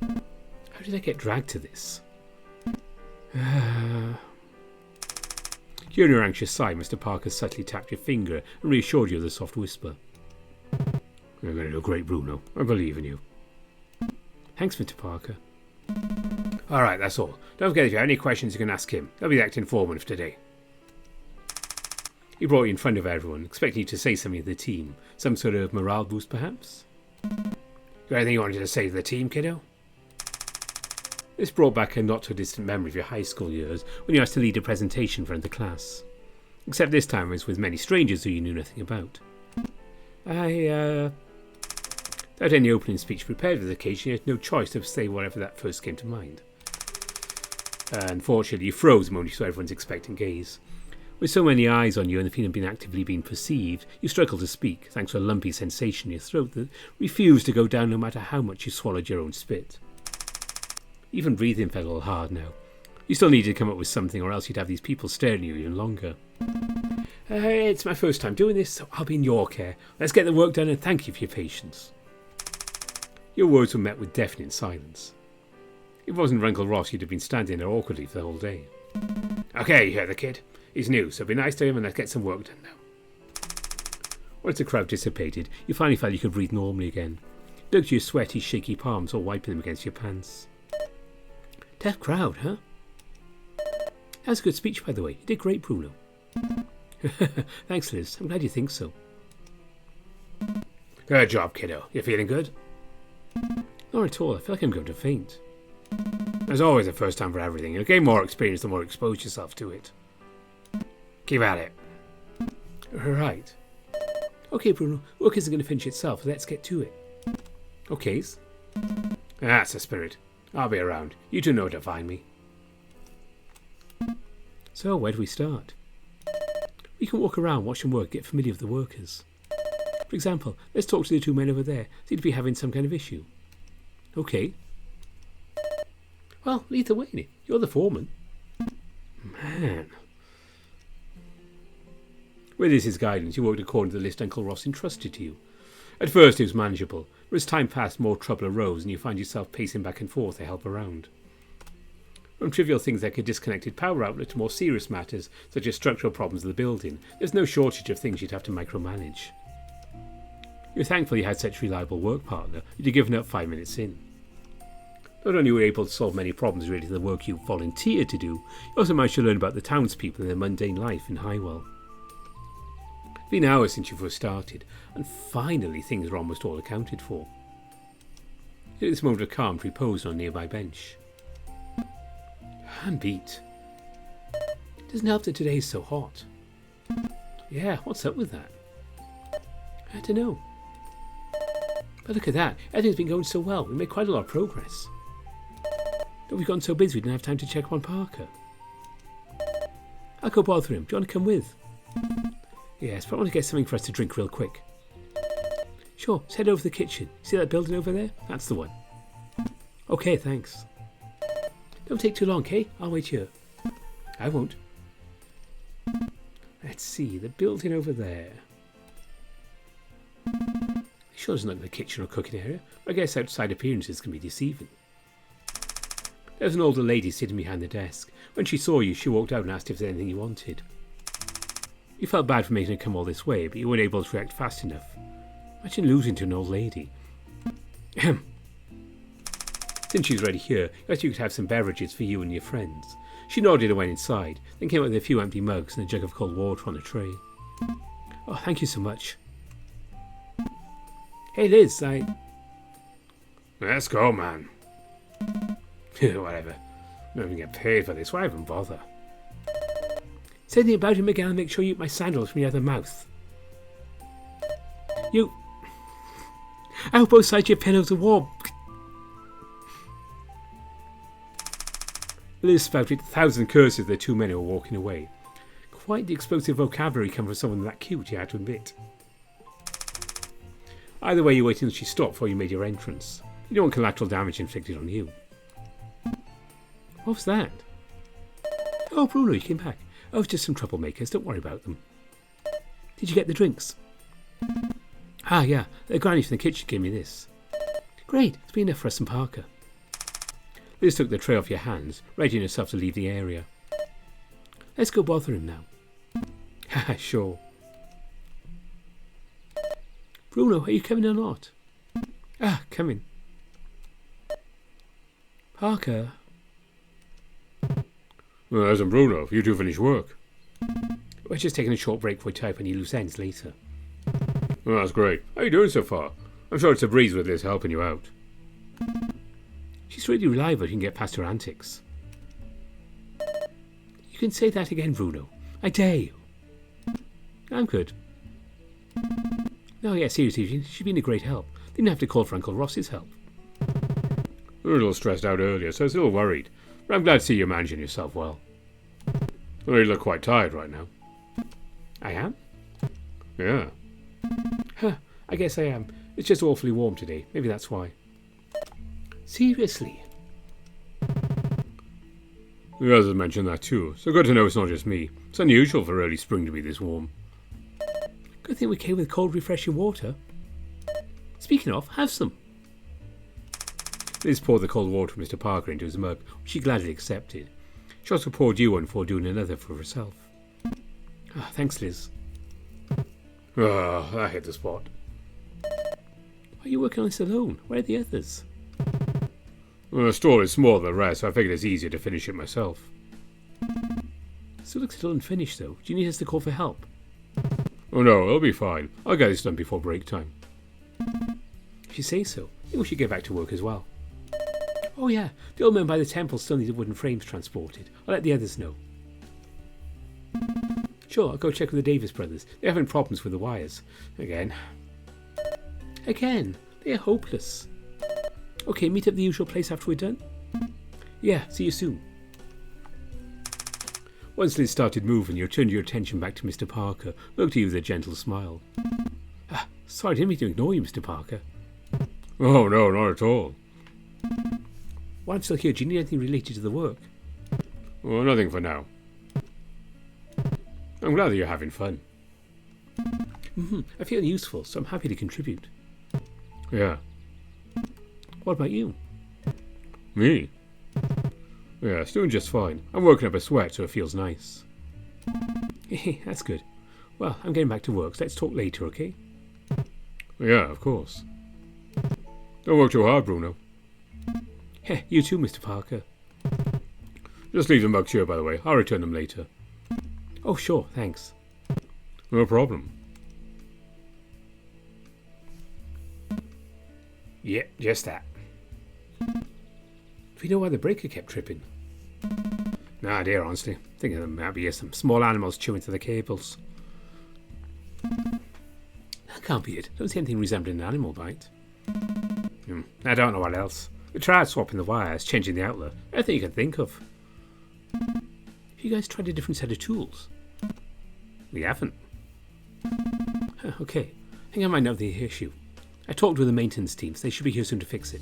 How did I get dragged to this? During your anxious sigh, Mr. Parker subtly tapped your finger and reassured you with a soft whisper. You're going to do great, Bruno. I believe in you. Thanks, Mr. Parker. Alright, that's all. Don't forget if you have any questions you can ask him. He'll be the acting foreman for today. He brought you in front of everyone, expecting you to say something to the team. Some sort of morale boost, perhaps? Got anything you wanted to say to the team, kiddo? This brought back a not-too-distant memory of your high school years when you asked to lead a presentation in front of the class. Except this time it was with many strangers who you knew nothing about. Without any opening speech prepared for the occasion, you had no choice to say whatever that first came to mind. Unfortunately, you froze the moment you saw everyone's expectant gaze. With so many eyes on you and the feeling of being actively being perceived, you struggled to speak, thanks to a lumpy sensation in your throat that refused to go down no matter how much you swallowed your own spit. Even breathing felt a little hard now. You still needed to come up with something, or else you'd have these people staring at you even longer. It's my first time doing this, so I'll be in your care. Let's get the work done, and thank you for your patience. Your words were met with deafening silence. If it wasn't for Uncle Ross, you'd have been standing there awkwardly for the whole day. Okay, you hear the kid? He's new, so be nice to him and let's get some work done now. Once the crowd dissipated, you finally felt you could breathe normally again. You looked at your sweaty, shaky palms, all wiping them against your pants. Tough crowd, huh? That was a good speech, by the way. You did great, Bruno. Thanks, Liz. I'm glad you think so. Good job, kiddo. You feeling good? Not at all. I feel like I'm going to faint. There's always a first time for everything. You'll gain more experience the more you expose yourself to it. Keep at it. Right. Okay, Bruno. Work isn't going to finish itself. So let's get to it. Okays. That's the spirit. I'll be around. You two know where to find me. So, where do we start? We can walk around, watch them work, get familiar with the workers. For example, let's talk to the two men over there. Seem to be having some kind of issue. Okay. Well, lead the way. You're the foreman. Man. With his guidance, you worked according to the list Uncle Ross entrusted to you. At first it was manageable, but as time passed more trouble arose and you find yourself pacing back and forth to help around. From trivial things like a disconnected power outlet to more serious matters such as structural problems of the building, there's no shortage of things you'd have to micromanage. You're thankful you had such a reliable work partner, you'd have given up 5 minutes in. Not only were you able to solve many problems related to the work you volunteered to do, you also managed to learn about the townspeople and their mundane life in Highwell. It's been hours since you first started, and finally things are almost all accounted for. You took this moment of calm to repose on a nearby bench. I'm beat. It doesn't help that today's so hot. Yeah, what's up with that? I don't know. But look at that, everything's been going so well, we made quite a lot of progress. But we've gotten so busy we didn't have time to check on Parker. I'll go bother him, do you want to come with? Yes, but I want to get something for us to drink real quick. Sure, let's head over to the kitchen. See that building over there? That's the one. Okay, thanks. Don't take too long, okay? I'll wait here. I won't. Let's see, the building over there. Sure there's not the kitchen or cooking area, but I guess outside appearances can be deceiving. There was an older lady sitting behind the desk. When she saw you, she walked out and asked if there's anything you wanted. You felt bad for making her come all this way, but you weren't able to react fast enough. Imagine losing to an old lady. Since she was already here, you asked you could have some beverages for you and your friends. She nodded and went inside, then came out with a few empty mugs and a jug of cold water on a tray. Oh, thank you so much. Hey Liz, Let's go, man. Whatever. I'm not even get paid for this, why even bother? Say anything about him again and make sure you eat my sandals from your other mouth. You... I hope both sides of your pillows are warm. Liz spouted 1,000 curses at the two men who were walking away. Quite the explosive vocabulary coming from someone that cute, you had to admit. Either way, you waited until she stopped before you made your entrance. You don't want collateral damage inflicted on you. What was that? Oh, Bruno, you came back. Oh, it's just some troublemakers, don't worry about them. Did you get the drinks? Ah, yeah, the granny from the kitchen gave me this. Great, it's been enough for us and Parker. Liz took the tray off your hands, readying herself to leave the area. Let's go bother him now. Haha, sure. Bruno, are you coming or not? Ah, coming. Parker. Well, as in Bruno, you two finish work. We're just taking a short break before we type any loose ends later. Well, that's great. How are you doing so far? I'm sure it's a breeze with Liz helping you out. She's really reliable, you can get past her antics. You can say that again, Bruno. I dare you. I'm good. No, yeah, seriously, she's been a great help. Didn't have to call for Uncle Ross's help. A little stressed out earlier, so I was a little worried. But I'm glad to see you managing yourself well. Well, you look quite tired right now. I am? Yeah. Huh, I guess I am. It's just awfully warm today. Maybe that's why. Seriously? The others mentioned that too, so good to know it's not just me. It's unusual for early spring to be this warm. Good thing we came with cold, refreshing water. Speaking of, have some. Liz poured the cold water from Mr. Parker into his mug, which he gladly accepted. She also poured you one before doing another for herself. Ah, thanks, Liz. Ah, I hit the spot. Why are you working on this alone? Where are the others? Well, the store is smaller than the rest, so I figured it's easier to finish it myself. Still looks a little unfinished, though. Do you need us to call for help? Oh no, it'll be fine. I'll get this done before break time. If you say so. I think we should get back to work as well. Oh yeah, the old man by the temple still needed wooden frames transported. I'll let the others know. Sure, I'll go check with the Davis brothers. They're having problems with the wires. Again. They're hopeless. Okay, meet up at the usual place after we're done? Yeah, see you soon. Once Liz started moving, you turned your attention back to Mr. Parker, looked at you with a gentle smile. Ah, sorry, I didn't mean to ignore you, Mr. Parker. Oh no, not at all. While I'm still here, do you need anything related to the work? Well, nothing for now. I'm glad that you're having fun. I feel useful, so I'm happy to contribute. Yeah. What about you? Me? Yeah, it's doing just fine. I'm working up a sweat, so it feels nice. That's good. Well, I'm getting back to work, so let's talk later, okay? Yeah, of course. Don't work too hard, Bruno. You too, Mr. Parker. Just leave the mugs here, by the way. I'll return them later. Oh, sure, thanks. No problem. Yeah, just that. Do we know why the breaker kept tripping? No idea, honestly. Thinking there might be some small animals chewing through the cables. That can't be it. Don't see anything resembling an animal bite. I don't know what else. We tried swapping the wires, changing the outlet. Anything you can think of. Have you guys tried a different set of tools? We haven't. Okay. I think I might know the issue. I talked with the maintenance teams. They should be here soon to fix it.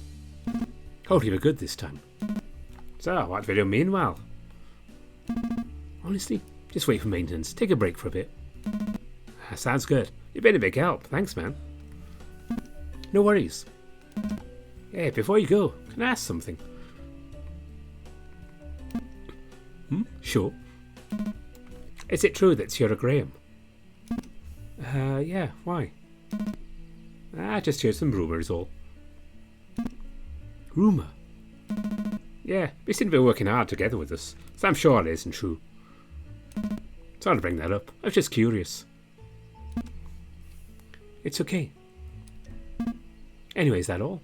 Hopefully we're good this time. So, what do we do meanwhile? Honestly, just wait for maintenance. Take a break for a bit. Sounds good. You've been a big help. Thanks, man. No worries. Hey, before you go, can I ask something? Sure. Is it true that Sierra Graham? Yeah, why? I just heard some rumours, all. Rumour? Yeah, they seem to be working hard together with us, so I'm sure it isn't true. Sorry to bring that up. I was just curious. It's okay. Anyway, is that all?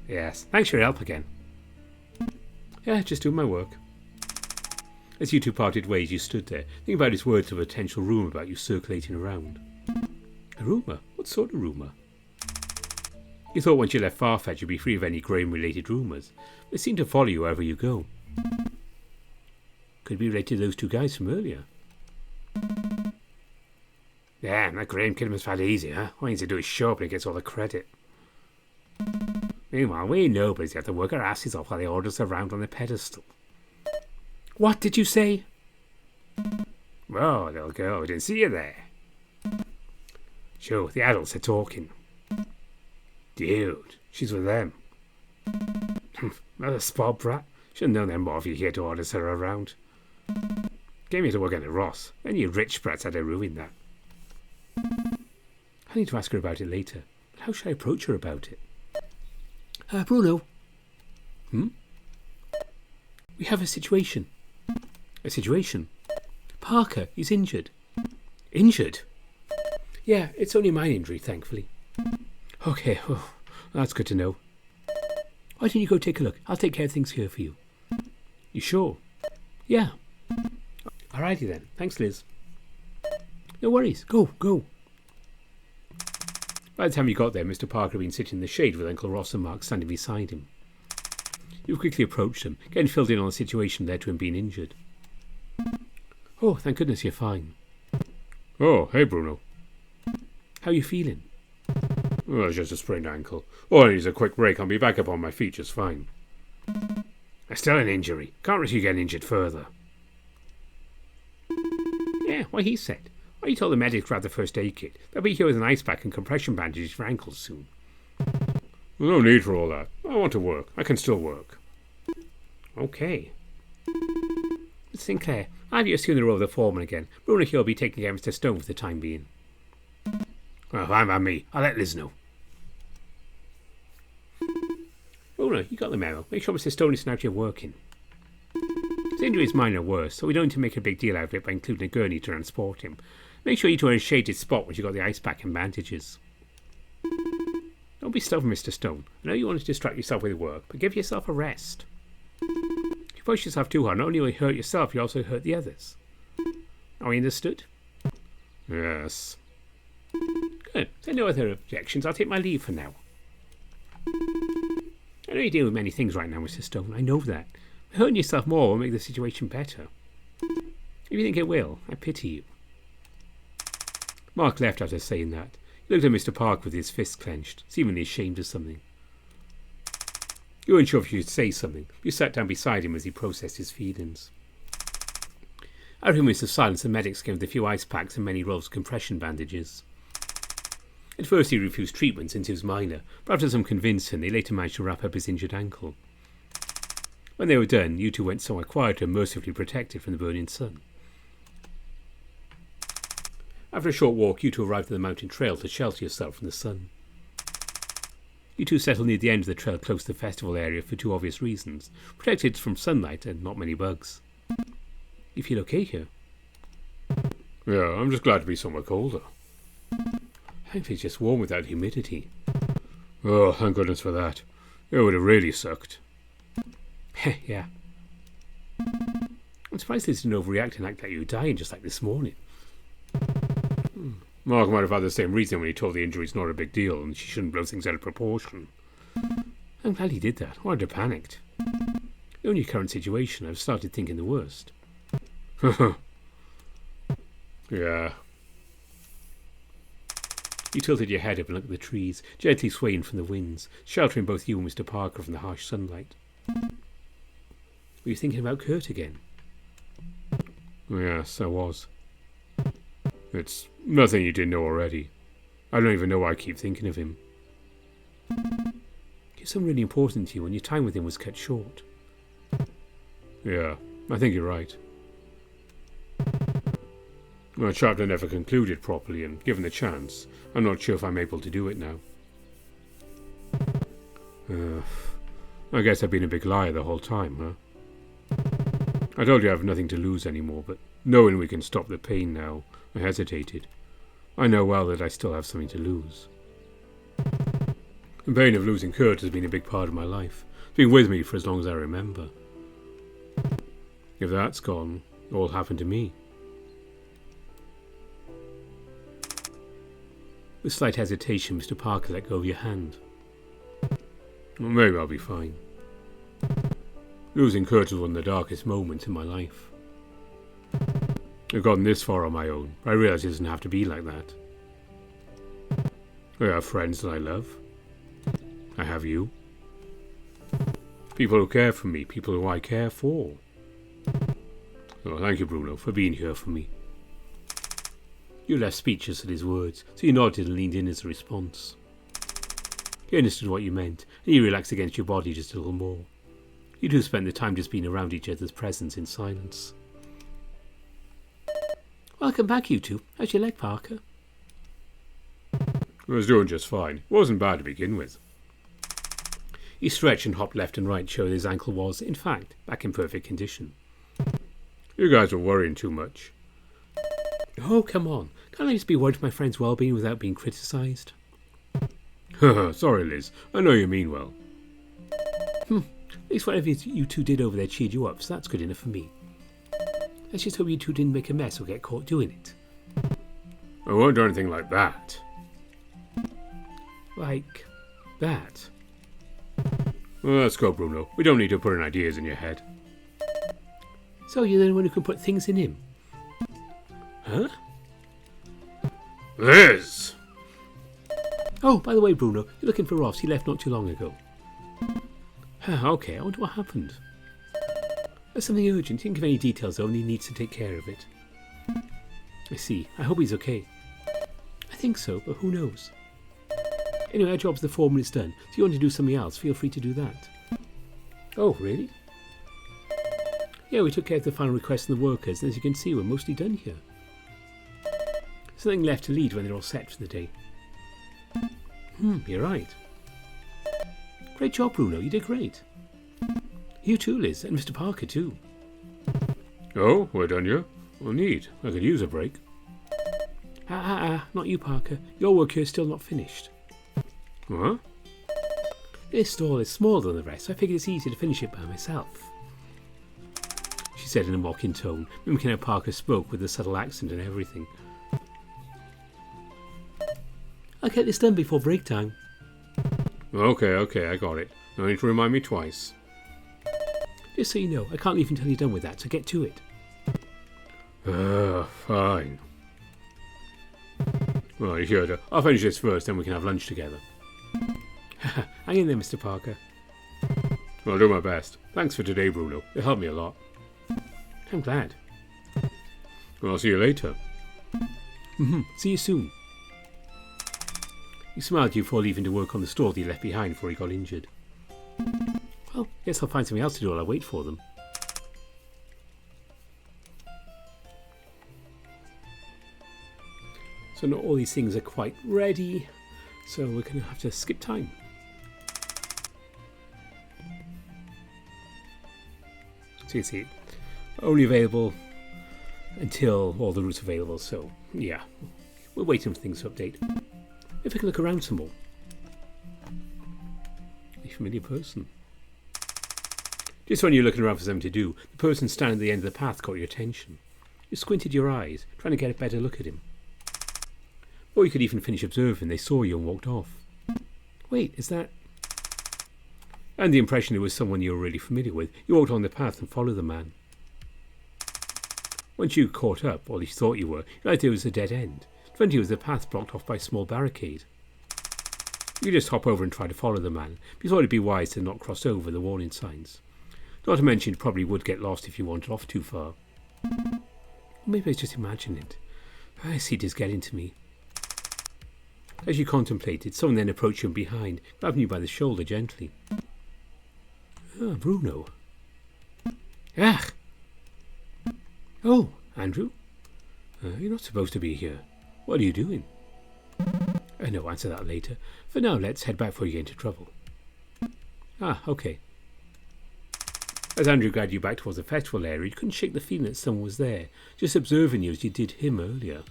Yes, thanks for your help again. Yeah, just doing my work. As you two parted ways, you stood there, thinking about his words of a potential rumour about you circulating around. A rumour? What sort of rumour? You thought once you left Farfetch you'd be free of any Graham-related rumours. They seem to follow you wherever you go. Could be related to those two guys from earlier. Yeah, that Graham kid must have had it easy, huh? All he needs to do is show up and he gets all the credit. Meanwhile, we nobodies have to work our asses off while they order us around on a pedestal. What did you say? Whoa, little girl, we didn't see you there. Sure, the adults are talking. Dude, she's with them. Not a spoiled brat. Should have known them more if you're here to order her around. Came here to work at the Ross. Any rich brats had to ruin that. I need to ask her about it later. But how should I approach her about it? Bruno. We have a situation. A situation? Parker, he's injured. Injured? Yeah, it's only my injury, thankfully. Okay, oh, that's good to know. Why don't you go take a look? I'll take care of things here for you. You sure? Yeah. Alrighty then. Thanks, Liz. No worries. Go. By the time you got there, Mr. Parker had been sitting in the shade with Uncle Ross and Mark standing beside him. You quickly approached him, getting filled in on the situation that led to him being injured. Oh, thank goodness you're fine. Oh, hey Bruno. How are you feeling? Oh, it's just a sprained ankle. All I need is a quick break. I'll be back up on my feet just fine. It's still an injury. Can't risk you getting injured further. Yeah, what he said. Why you told the medics to grab the first aid kit? They'll be here with an ice pack and compression bandages for ankles soon. There's no need for all that. I want to work. I can still work. Okay. Sinclair, I'll be assuming the role of the foreman again. Bruno here will be taking care of Mr. Stone for the time being. Well, fine by me. I'll let Liz know. Bruno, you got the memo. Make sure Mr. Stone isn't out here working. His injury is minor worse, so we don't need to make a big deal out of it by including a gurney to transport him. Make sure you two are in a shaded spot once you've got the ice pack and bandages. Don't be stubborn, Mr. Stone. I know you want to distract yourself with work, but give yourself a rest. If you push yourself too hard, not only will you hurt yourself, you also hurt the others. Are we understood? Yes. Good. If there are no other objections, I'll take my leave for now. I know you deal with many things right now, Mr. Stone. I know that. But hurting yourself more will make the situation better. If you think it will, I pity you. Mark left after saying that. He looked at Mr. Park with his fists clenched, seemingly ashamed of something. You weren't sure if you should say something. You sat down beside him as he processed his feelings. Out of a minute of silence, the medics came with a few ice packs and many rolls of compression bandages. At first he refused treatment since he was minor, but after some convincing, they later managed to wrap up his injured ankle. When they were done, you two went somewhere quieter and mercifully protected from the burning sun. After a short walk, you two arrived at the mountain trail to shelter yourself from the sun. You two settled near the end of the trail close to the festival area for two obvious reasons: protected from sunlight and not many bugs. You feel okay here? Yeah, I'm just glad to be somewhere colder. Thankfully it's just warm without humidity. Oh, thank goodness for that. It would have really sucked. Yeah. I'm surprised Liz didn't overreact and act like you were dying just like this morning. Mark might have had the same reason when he told the injury's not a big deal and she shouldn't blow things out of proportion. I'm glad he did that. I would have panicked. Knowing your current situation, I've started thinking the worst. Yeah. You tilted your head up and looked at the trees, gently swaying from the winds, sheltering both you and Mr. Parker from the harsh sunlight. Were you thinking about Kurt again? Yes, I was. It's nothing you didn't know already. I don't even know why I keep thinking of him. He was something really important to you and your time with him was cut short. Yeah, I think you're right. My chapter never concluded properly, and given the chance, I'm not sure if I'm able to do it now. I guess I've been a big liar the whole time, huh? I told you I have nothing to lose anymore, but knowing we can stop the pain now, I hesitated. I know well that I still have something to lose. The pain of losing Kurt has been a big part of my life. It's been with me for as long as I remember. If that's gone, it all happened to me. With slight hesitation, Mr. Parker let go of your hand. Well, maybe I'll be fine. Losing Kurt was one of the darkest moments in my life. I've gotten this far on my own. I realise it doesn't have to be like that. I have friends that I love. I have you. People who care for me, people who I care for. Oh, thank you, Bruno, for being here for me. You left speechless at his words, so you nodded and leaned in as a response. He understood what you meant, and he relaxed against your body just a little more. You two spent the time just being around each other's presence in silence. Welcome back, you two. How's your leg, Parker? I was doing just fine. It wasn't bad to begin with. He stretched and hopped left and right, showing his ankle was, in fact, back in perfect condition. You guys were worrying too much. Oh, come on. Can't I just be worried for my friend's well-being without being criticised? Sorry, Liz. I know you mean well. At least whatever you two did over there cheered you up, so that's good enough for me. Let's just hope you two didn't make a mess or get caught doing it. I won't do anything like that. Like that? Well, let's go, Bruno. We don't need to put in ideas in your head. So you're the only one who can put things in him? Huh? Liz! Oh, by the way, Bruno, you're looking for Ross. He left not too long ago. Okay, I wonder what happened. There's something urgent. Didn't give any details though, and he needs to take care of it. I see. I hope he's okay. I think so, but who knows? Anyway, our job's the 4 minutes done, so if you want to do something else, feel free to do that. Oh, really? Yeah, we took care of the final requests from the workers, and as you can see, we're mostly done here. There's nothing left to lead when they're all set for the day. You're right. Great job, Bruno. You did great. You too, Liz, and Mr. Parker too. Oh, we're done here? Well, neat. I could use a break. Not you, Parker. Your work here is still not finished. Huh? This stall is smaller than the rest, so I figured it's easy to finish it by myself. She said in a mocking tone, mimicking how Parker spoke with a subtle accent and everything. I'll get this done before break time. Okay, I got it. No need to remind me twice. Just so you know, I can't leave until you're done with that, so get to it. Fine. Well, you heard her. I'll finish this first, then we can have lunch together. Hang in there, Mr. Parker. I'll do my best. Thanks for today, Bruno. It helped me a lot. I'm glad. Well, I'll see you later. See you soon. He smiled at you before leaving to work on the store that he left behind before he got injured. Well, guess I'll find something else to do while I wait for them. So not all these things are quite ready, so we're going to have to skip time. So you see, only available until all the routes are available, so yeah, we're waiting for things to update. If I can look around some more. A familiar person. Just when you're looking around for something to do, the person standing at the end of the path caught your attention. You squinted your eyes, trying to get a better look at him. Or you could even finish observing, they saw you and walked off. Wait, is that... And the impression it was someone you were really familiar with, you walked on the path and followed the man. Once you caught up, or at least thought you were, you realized it was a dead end. In front of you was a path blocked off by a small barricade. You could just hop over and try to follow the man, but you thought it'd be wise to not cross over the warning signs. Not to mention you probably would get lost if you wandered off too far. Or maybe I was just imagining it. I see it is getting to me. As you contemplated, someone then approached you from behind, grabbing you by the shoulder gently. Ah, Bruno. Ach! Oh, Andrew. You're not supposed to be here. What are you doing? No, answer that later. For now, let's head back before you get into trouble. Ah, okay. As Andrew guided you back towards the festival area, you couldn't shake the feeling that someone was there, just observing you as you did him earlier.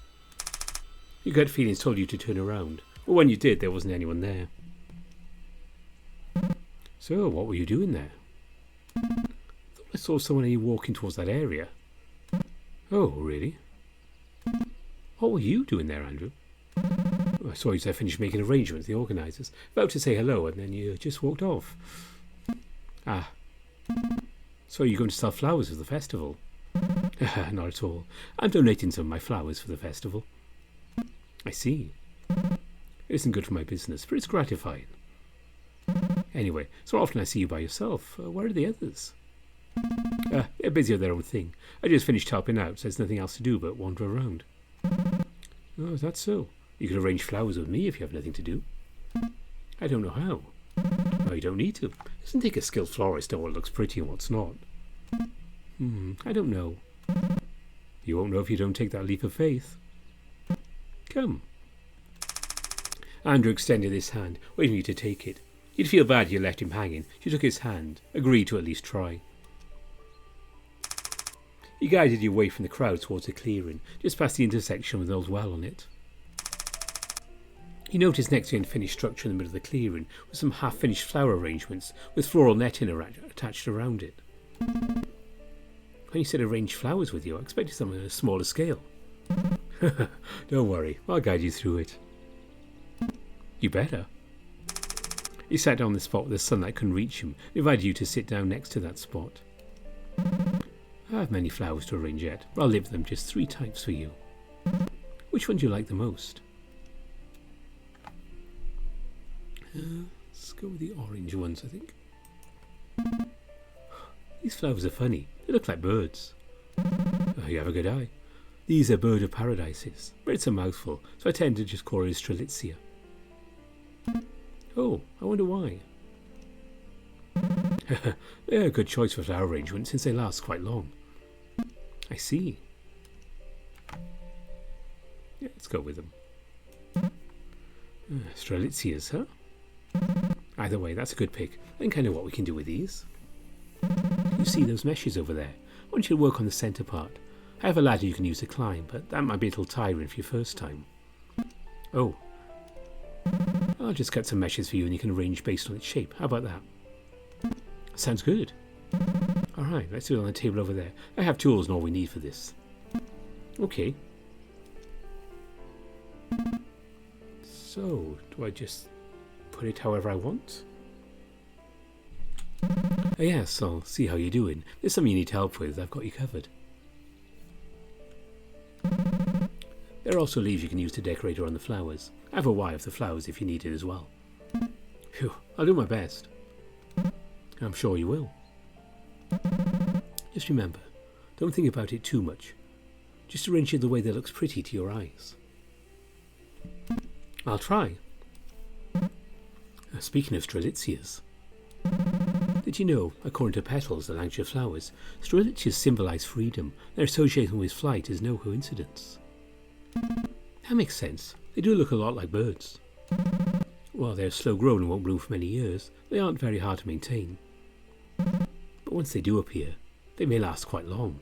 Your gut feelings told you to turn around, but when you did, there wasn't anyone there. So, what were you doing there? I thought I saw someone walking towards that area. Oh, really? What were you doing there, Andrew? I saw you finished making arrangements, the organisers, about to say hello, and then you just walked off. Ah. So you're going to sell flowers for the festival? Not at all. I'm donating some of my flowers for the festival. I see. It isn't good for my business, but it's gratifying. Anyway, so often I see you by yourself. Where are the others? They're busy with their own thing. I just finished helping out, so there's nothing else to do but wander around. Oh, is that so? You could arrange flowers with me if you have nothing to do. I don't know how. Oh, you don't need to. It doesn't take a skilled florist to know what looks pretty and what's not. I don't know. You won't know if you don't take that leap of faith. Come. Andrew extended his hand, waiting for you to take it. You'd feel bad you left him hanging. You took his hand, agreed to at least try. He guided you away from the crowd towards a clearing, just past the intersection with an old well on it. You noticed next to an unfinished structure in the middle of the clearing with some half-finished flower arrangements with floral netting attached around it. When you said arrange flowers with you, I expected something on a smaller scale. Don't worry, I'll guide you through it. You better. He sat down on the spot where the sunlight couldn't reach him, and invited you to sit down next to that spot. I have many flowers to arrange yet, but I'll leave them just 3 types for you. Which one do you like the most? Let's go with the orange ones, I think. These flowers are funny. They look like birds. Oh, you have a good eye. These are bird of paradises, but it's a mouthful, so I tend to just call it Strelitzia. Oh, I wonder why. They're a good choice for flower arrangement since they last quite long. I see. Yeah, let's go with them. Strelitzias, huh? Either way, that's a good pick. I think I know what we can do with these. You see those meshes over there? I want you to work on the centre part. I have a ladder you can use to climb, but that might be a little tiring for your first time. Oh. I'll just cut some meshes for you and you can arrange based on its shape. How about that? Sounds good. Alright, let's do it on the table over there. I have tools and all we need for this. Okay. So, do I just put it however I want? Yes, I'll see how you're doing. If there's something you need help with, I've got you covered. There are also leaves you can use to decorate around the flowers. I have a wire of the flowers if you need it as well. Phew, I'll do my best. I'm sure you will. Just remember, don't think about it too much. Just arrange it the way that looks pretty to your eyes. I'll try. Speaking of strelitzias, did you know, according to petals, the language of flowers, strelitzias symbolise freedom. Their association with flight is no coincidence. That makes sense. They do look a lot like birds. While they're slow grown and won't bloom for many years, they aren't very hard to maintain. But once they do appear, they may last quite long.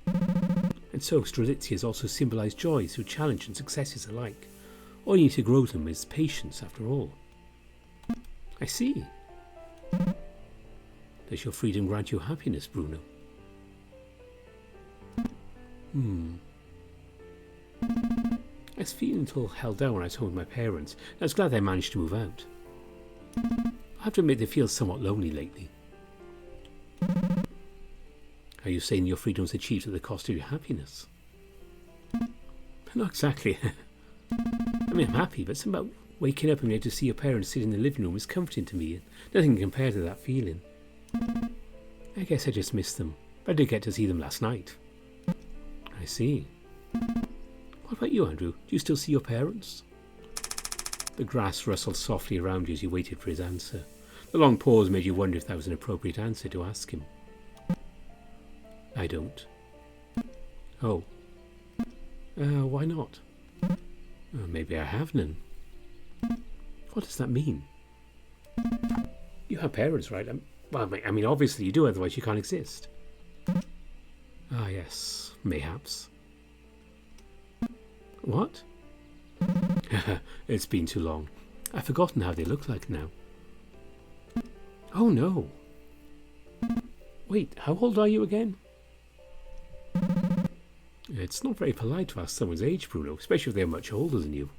And so strelitzias also symbolise joy through challenge and successes alike. All you need to grow them is patience, after all. I see. Does your freedom grant you happiness, Bruno? I was feeling a little held down when I was home with my parents. I was glad they managed to move out. I have to admit they feel somewhat lonely lately. Are you saying your freedom was achieved at the cost of your happiness? Not exactly. I mean, I'm happy, but something about waking up and being able to see your parents sit in the living room is comforting to me, and nothing can compare to that feeling. I guess I just missed them, but I did get to see them last night. I see. What about you, Andrew? Do you still see your parents? The grass rustled softly around you as you waited for his answer. The long pause made you wonder if that was an appropriate answer to ask him. I don't. Oh. Why not? Maybe I have none. What does that mean? You have parents, right? Well, I mean, obviously you do, otherwise you can't exist. Ah, yes, mayhaps. What? It's been too long. I've forgotten how they look like now. Oh, no. Wait, how old are you again? It's not very polite to ask someone's age, Bruno, especially if they're much older than you.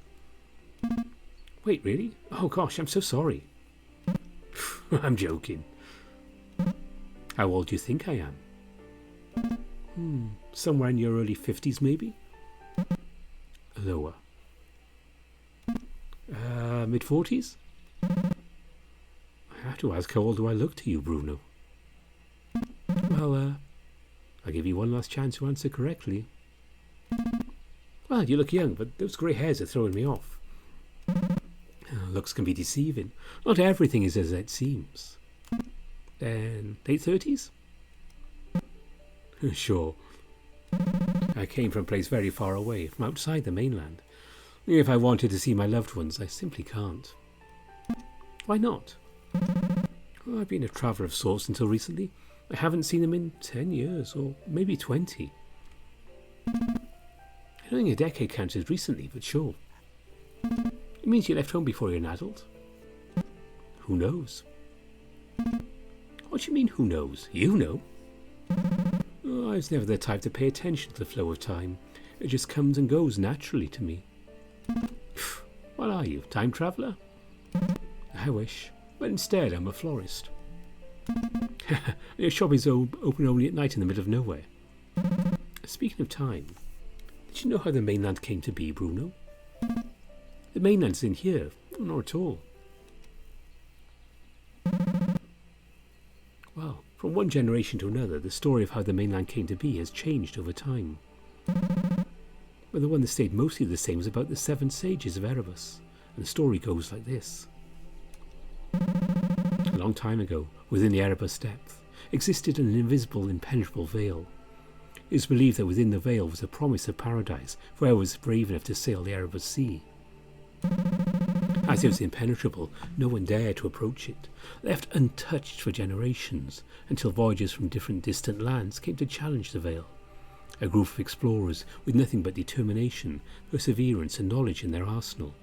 Wait, really? Oh gosh, I'm so sorry. I'm joking. How old do you think I am? Somewhere in your early 50s, maybe? Lower. Mid-40s? I have to ask, how old do I look to you, Bruno? Well, I'll give you one last chance to answer correctly. Well, you look young, but those grey hairs are throwing me off. Looks can be deceiving. Not everything is as it seems. Then, late 30s? Sure. I came from a place very far away, from outside the mainland. If I wanted to see my loved ones, I simply can't. Why not? Well, I've been a traveller of sorts until recently. I haven't seen them in 10 years, or maybe 20. I don't think a decade counts as recently, but sure. It means you left home before you're an adult. Who knows? What do you mean, who knows? You know. Oh, I was never the type to pay attention to the flow of time. It just comes and goes naturally to me. What are you, time traveller? I wish, but instead I'm a florist. Your shop is open only at night in the middle of nowhere. Speaking of time, did you know how the mainland came to be, Bruno? The mainland's in here. Not at all. Well, from one generation to another, the story of how the mainland came to be has changed over time. But the one that stayed mostly the same is about the 7 sages of Erebus, and the story goes like this. A long time ago, within the Erebus depth, existed an invisible, impenetrable veil. It was believed that within the veil was a promise of paradise for whoever was brave enough to sail the Erebus Sea. As it was impenetrable, no one dared to approach it, left untouched for generations, until voyagers from different distant lands came to challenge the veil. A group of explorers with nothing but determination, perseverance and knowledge in their arsenal.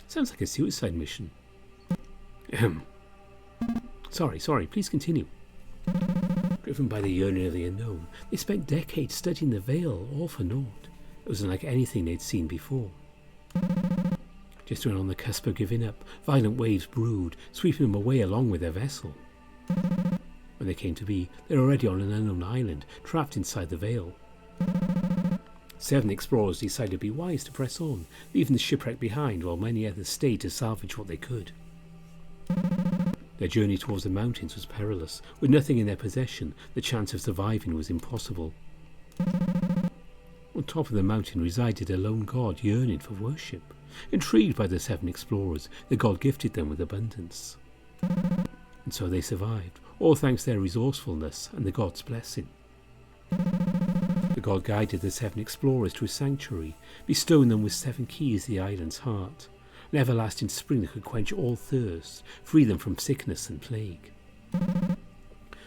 Sounds like a suicide mission. Sorry, please continue. Driven by the yearning of the unknown, they spent decades studying the veil, all for naught. It was unlike anything they'd seen before. Just when on the cusp of giving up, violent waves brewed, sweeping them away along with their vessel. When they came to be, they were already on an unknown island, trapped inside the veil. 7 explorers decided to be wise to press on, leaving the shipwreck behind while many others stayed to salvage what they could. Their journey towards the mountains was perilous. With nothing in their possession, the chance of surviving was impossible. On top of the mountain resided a lone god yearning for worship. Intrigued by the 7 explorers, the god gifted them with abundance. And so they survived, all thanks to their resourcefulness and the god's blessing. The god guided the 7 explorers to a sanctuary, bestowing them with 7 keys to the island's heart, an everlasting spring that could quench all thirst, free them from sickness and plague.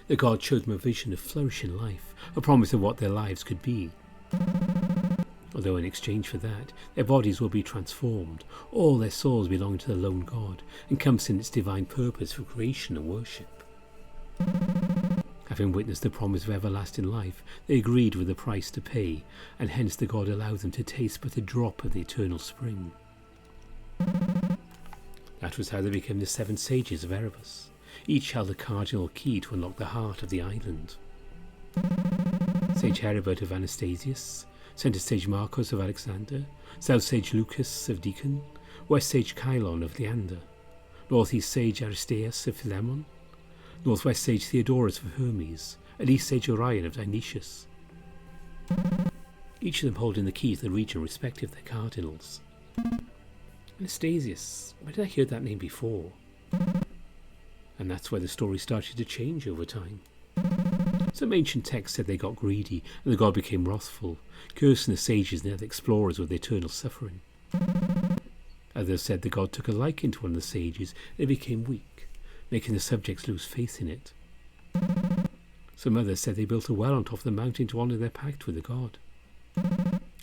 The god showed them a vision of flourishing life, a promise of what their lives could be. Although in exchange for that, their bodies will be transformed, all their souls belong to the lone god, encompassing its divine purpose for creation and worship. Having witnessed the promise of everlasting life, they agreed with the price to pay, and hence the god allowed them to taste but a drop of the eternal spring. That was how they became the 7 sages of Erebus. Each held a cardinal key to unlock the heart of the island. Sage Heribert of Anastasius, Centre Sage Marcos of Alexander, South Sage Lucas of Deacon, West Sage Chylon of Leander, North East Sage Aristeas of Philemon, Northwest Sage Theodorus of Hermes, and East Sage Orion of Dionysius. Each of them holding the key to the region respective of their cardinals. Anastasius, where did I hear that name before? And that's where the story started to change over time. Some ancient texts said they got greedy, and the god became wrathful, cursing the sages and the other explorers with eternal suffering. Others said the god took a liking to one of the sages and they became weak, making the subjects lose faith in it. Some others said they built a well on top of the mountain to honour their pact with the god.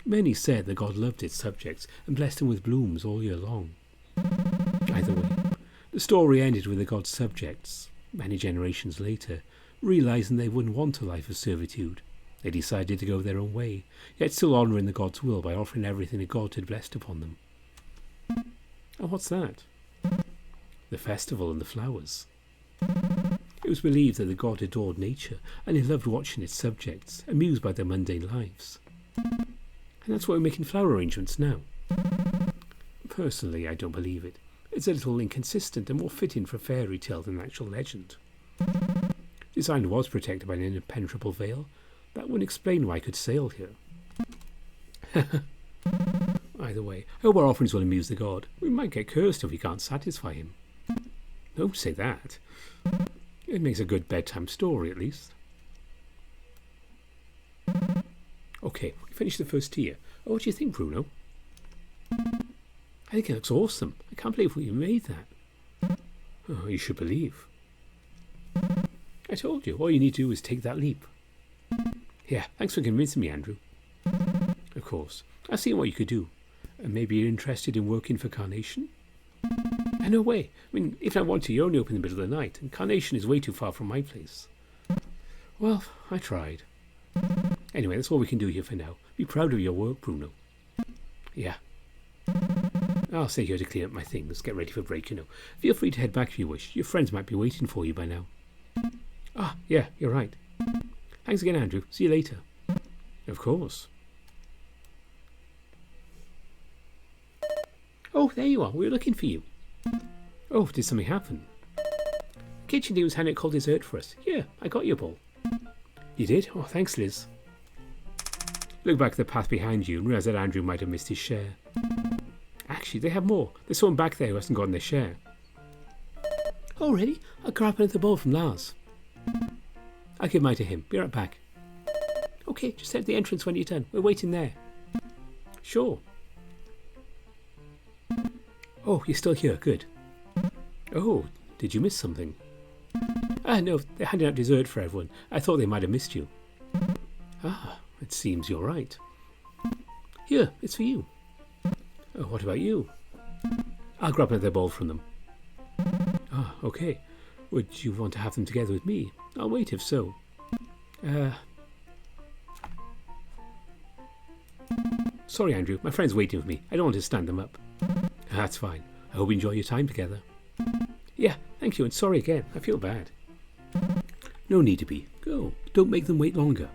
Many said the god loved its subjects and blessed them with blooms all year long. Either way, the story ended with the god's subjects, many generations later, realising they wouldn't want a life of servitude. They decided to go their own way, yet still honouring the god's will by offering everything the god had blessed upon them. And what's that? The festival and the flowers. It was believed that the god adored nature, and he loved watching its subjects, amused by their mundane lives. And that's why we're making flower arrangements now. Personally, I don't believe it. It's a little inconsistent and more fitting for a fairy tale than actual legend. This island was protected by an impenetrable veil. That wouldn't explain why I could sail here. Either way, I hope our offerings will amuse the god. We might get cursed if we can't satisfy him. Don't say that. It makes a good bedtime story, at least. Okay, we finished the first tier. Oh, what do you think, Bruno? I think it looks awesome. I can't believe we made that. Oh, you should believe. I told you, all you need to do is take that leap. Yeah, thanks for convincing me, Andrew. Of course, I've seen what you could do. And maybe you're interested in working for Carnation? No way. I mean, if I want to, you're only open in the middle of the night, and Carnation is way too far from my place. Well, I tried. Anyway, that's all we can do here for now. Be proud of your work, Bruno. Yeah. I'll stay here to clean up my things, get ready for break, you know. Feel free to head back if you wish. Your friends might be waiting for you by now. Ah, yeah, you're right. Thanks again, Andrew. See you later. Of course. Oh, there you are. We were looking for you. Oh, did something happen? Kitchen team was handing out cold dessert for us. Yeah, I got your bowl. You did? Oh, thanks, Liz. Look back at the path behind you and realise that Andrew might have missed his share. Actually, they have more. There's someone back there who hasn't gotten their share. Oh, really? I'll grab another bowl from Lars. I'll give mine to him. Be right back. Okay, just head to the entrance when you're done. We're waiting there. Sure. Oh, you're still here. Good. Oh, did you miss something? No, they're handing out dessert for everyone. I thought they might have missed you. Ah, it seems you're right. Here, it's for you. Oh, what about you? I'll grab another bowl from them. Ah, okay. Would you want to have them together with me? I'll wait if so. Sorry, Andrew. My friend's waiting for me. I don't want to stand them up. That's fine. I hope you enjoy your time together. Yeah, thank you, and sorry again. I feel bad. No need to be. Go. Don't make them wait longer.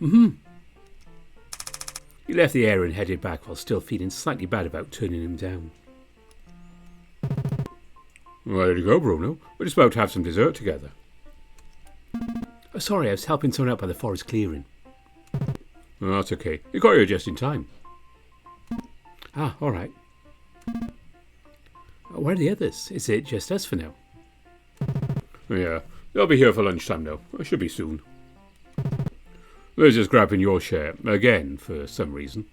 You left the area and headed back while still feeling slightly bad about turning him down. Well, there you go, Bruno. We're just about to have some dessert together. Oh, sorry, I was helping someone out by the forest clearing. Oh, that's okay. You got here just in time. Ah, all right. Where are the others? Is it just us for now? Yeah, they'll be here for lunchtime now. I should be soon. They're just grabbing your share, again, for some reason.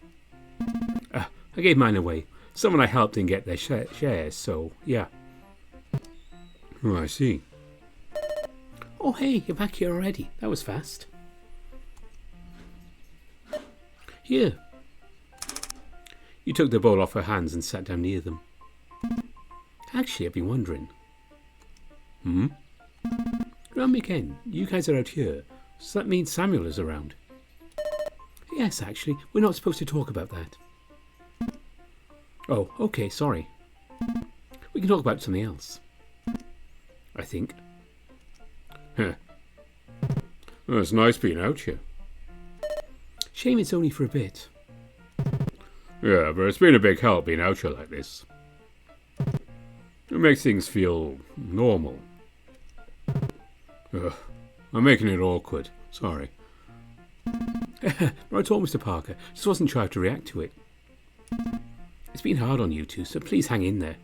I gave mine away. Someone I helped didn't get their shares, so yeah. Oh, I see. Oh, hey, you're back here already. That was fast. Here. You took the bowl off her hands and sat down near them. Actually, I've been wondering. Graham again, you guys are out here, so that means Samuel is around. Yes, actually, we're not supposed to talk about that. Oh, okay, sorry. We can talk about something else. I think. Well, it's nice being out here. Shame it's only for a bit. Yeah, but it's been a big help being out here like this. It makes things feel normal. I'm making it awkward. Sorry. Not at all, Mr. Parker. Just wasn't sure how to react to it. It's been hard on you two, so please hang in there.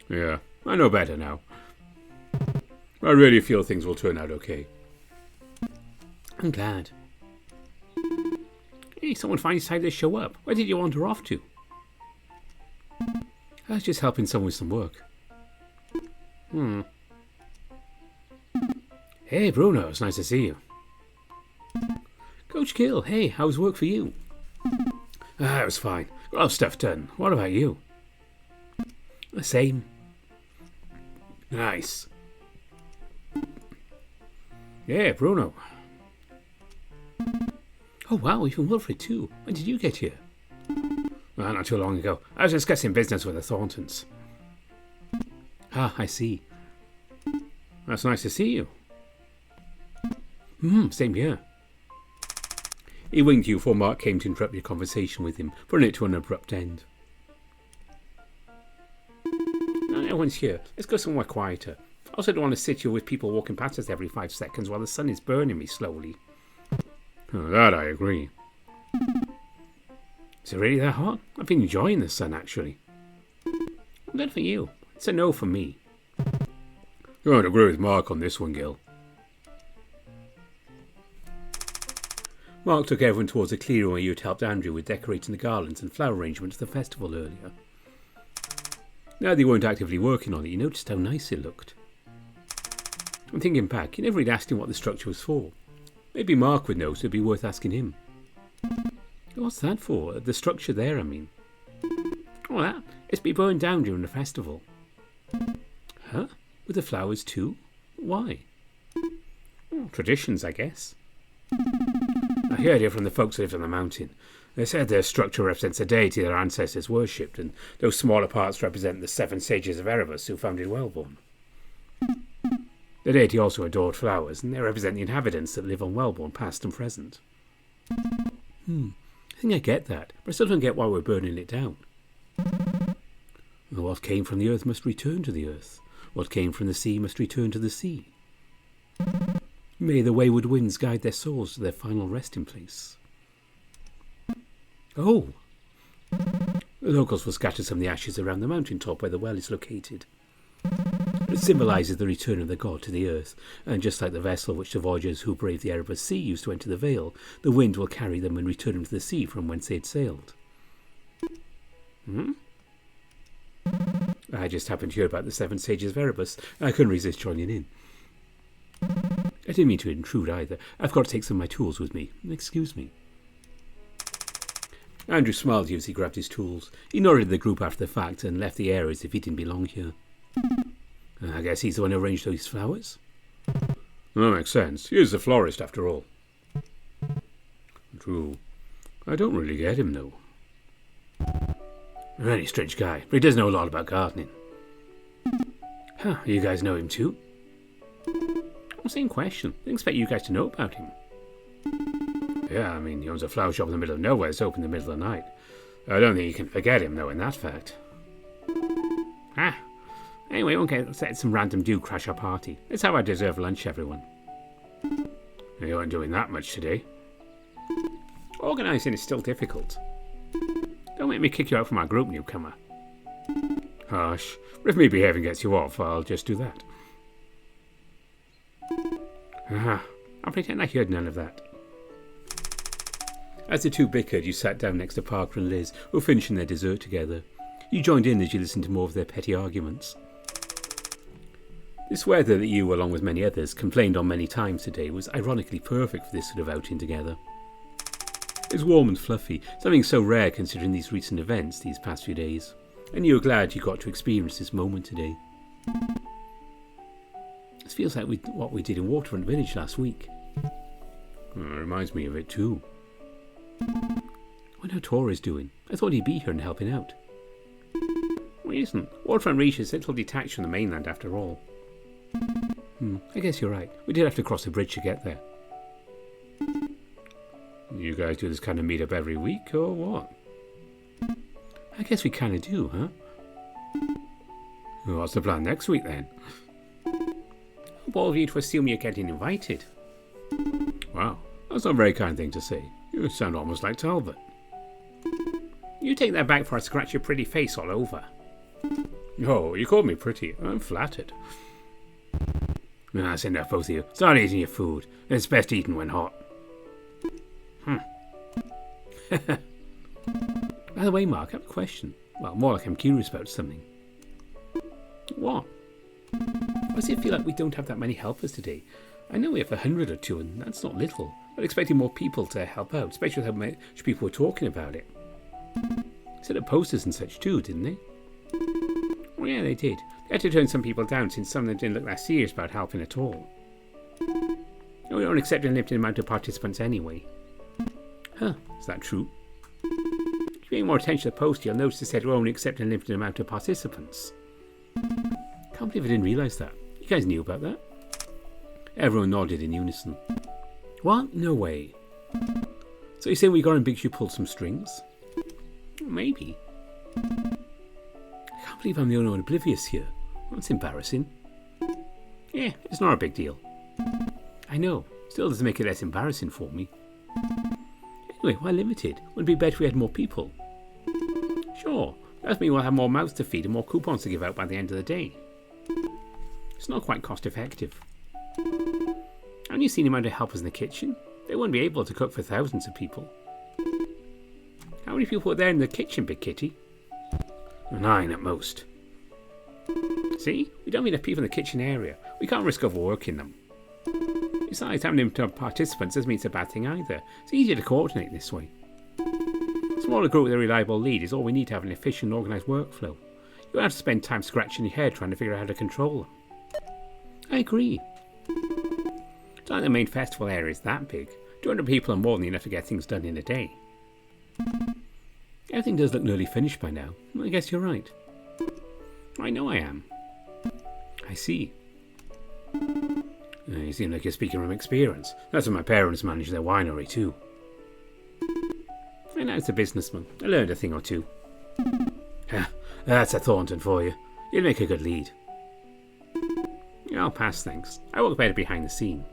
Yeah, I know better now. I really feel things will turn out okay. I'm glad. Hey, someone finally decided to show up. Where did you wander off to? I was just helping someone with some work. Hey, Bruno, it's nice to see you. Coach Gill, hey, how's work for you? It was fine. Got a lot of stuff done. What about you? The same. Nice. Yeah, Bruno. Oh wow, even Wilfred too. When did you get here? Not too long ago. I was discussing business with the Thorntons. Ah, I see. That's nice to see you. Same here. He winked you before Mark came to interrupt your conversation with him, putting it to an abrupt end. No one's here. Let's go somewhere quieter. I also don't want to sit here with people walking past us every 5 seconds while the sun is burning me slowly. Oh, that I agree. Is it really that hot? I've been enjoying the sun, actually. Good for you. It's a no from me. I don't agree with Mark on this one, Gil. Mark took everyone towards a clearing where you had helped Andrew with decorating the garlands and flower arrangements for the festival earlier. Now they weren't actively working on it, you noticed how nice it looked. I'm thinking back, you never really asked him what the structure was for. Maybe Mark would know, so it'd be worth asking him. What's that for? The structure there, I mean. Oh, that? It's to be burned down during the festival. Huh? With the flowers too? Why? Oh, traditions, I guess. I heard it from the folks who lived on the mountain. They said their structure represents a deity their ancestors worshipped, and those smaller parts represent the 7 sages of Erebus who founded Wellborn. The deity also adored flowers, and they represent the inhabitants that live on Wellborn, past and present. I think I get that, but I still don't get why we're burning it down. What came from the earth must return to the earth. What came from the sea must return to the sea. May the wayward winds guide their souls to their final resting place. Oh! The locals will scatter some of the ashes around the mountain top where the well is located. It symbolises the return of the god to the earth, and just like the vessel which the voyagers who braved the Erebus Sea used to enter the Vale, the wind will carry them and return them to the sea from whence they had sailed. I just happened to hear about the 7 sages of Erebus. I couldn't resist joining in. I didn't mean to intrude either. I've got to take some of my tools with me. Excuse me. Andrew smiled at you as he grabbed his tools. He nodded at the group after the fact and left the area as if he didn't belong here. I guess he's the one who arranged those flowers? That makes sense. He is the florist, after all. True. I don't really get him, though. A very strange guy, but he does know a lot about gardening. Huh, you guys know him too? Same question. Didn't expect you guys to know about him. Yeah, I mean, he owns a flower shop in the middle of nowhere. It's open in the middle of the night. I don't think you can forget him, knowing that fact. Anyway, won't let some random dude crash our party. It's how I deserve lunch, everyone. You aren't doing that much today. Organising is still difficult. Don't make me kick you out from our group, newcomer. Hush. But if me behaving gets you off, I'll just do that. I'll pretend I heard none of that. As the two bickered, you sat down next to Parker and Liz, who were finishing their dessert together. You joined in as you listened to more of their petty arguments. This weather that you, along with many others, complained on many times today was ironically perfect for this sort of outing together. It was warm and fluffy, something so rare considering these recent events these past few days, and you were glad you got to experience this moment today. This feels like what we did in Waterfront Village last week. It reminds me of it too. I wonder how Tor is doing. I thought he'd be here and helping out. Well, he isn't. Waterfront Reach is a little detached from the mainland after all. I guess you're right. We did have to cross a bridge to get there. You guys do this kind of meet-up every week, or what? I guess we kind of do, huh? Well, what's the plan next week, then? All of you to assume you're getting invited. Wow, that's not a very kind thing to say. You sound almost like Talbot. You take that back before I scratch your pretty face all over. Oh, you called me pretty. I'm flattered. That's enough, both of you. Start eating your food. It's best eaten when hot. By the way, Mark, I have a question. Well, more like I'm curious about something. What? Why does it feel like we don't have that many helpers today? I know we have 100 or 2, and that's not little. But expecting more people to help out, especially with how much people were talking about it. They set up posters and such too, didn't they? Well, yeah, they did. They had to turn some people down since some of them didn't look that serious about helping at all. We don't accept a limited amount of participants anyway. Huh, is that true? If you pay more attention to the post, you'll notice it said we're only accepting a limited amount of participants. Can't believe I didn't realise that. You guys knew about that? Everyone nodded in unison. What? No way. So you're saying we got in Big Shoe pulled some strings? Maybe. I can't believe I'm the only one oblivious here. That's embarrassing. Yeah, it's not a big deal. I know. Still doesn't make it less embarrassing for me. Anyway, why limited? Wouldn't it be better if we had more people? Sure. That means we'll have more mouths to feed and more coupons to give out by the end of the day. It's not quite cost effective. Haven't you seen the amount of helpers in the kitchen? They wouldn't be able to cook for thousands of people. How many people are there in the kitchen, Big Kitty? 9 at most. See? We don't need enough people in the kitchen area. We can't risk overworking them. Besides, having limited participants doesn't mean it's a bad thing either. It's easier to coordinate this way. A smaller group with a reliable lead is all we need to have an efficient, organised workflow. You don't have to spend time scratching your head trying to figure out how to control them. I agree. It's not like the main festival area is that big. 200 people are more than enough to get things done in a day. Everything does look nearly finished by now. I guess you're right. I know I am. I see. You seem like you're speaking from experience. That's when my parents managed their winery too. I know it's a businessman. I learned a thing or two. That's a Thornton for you. You'd make a good lead. I'll pass, thanks. I work better behind the scene.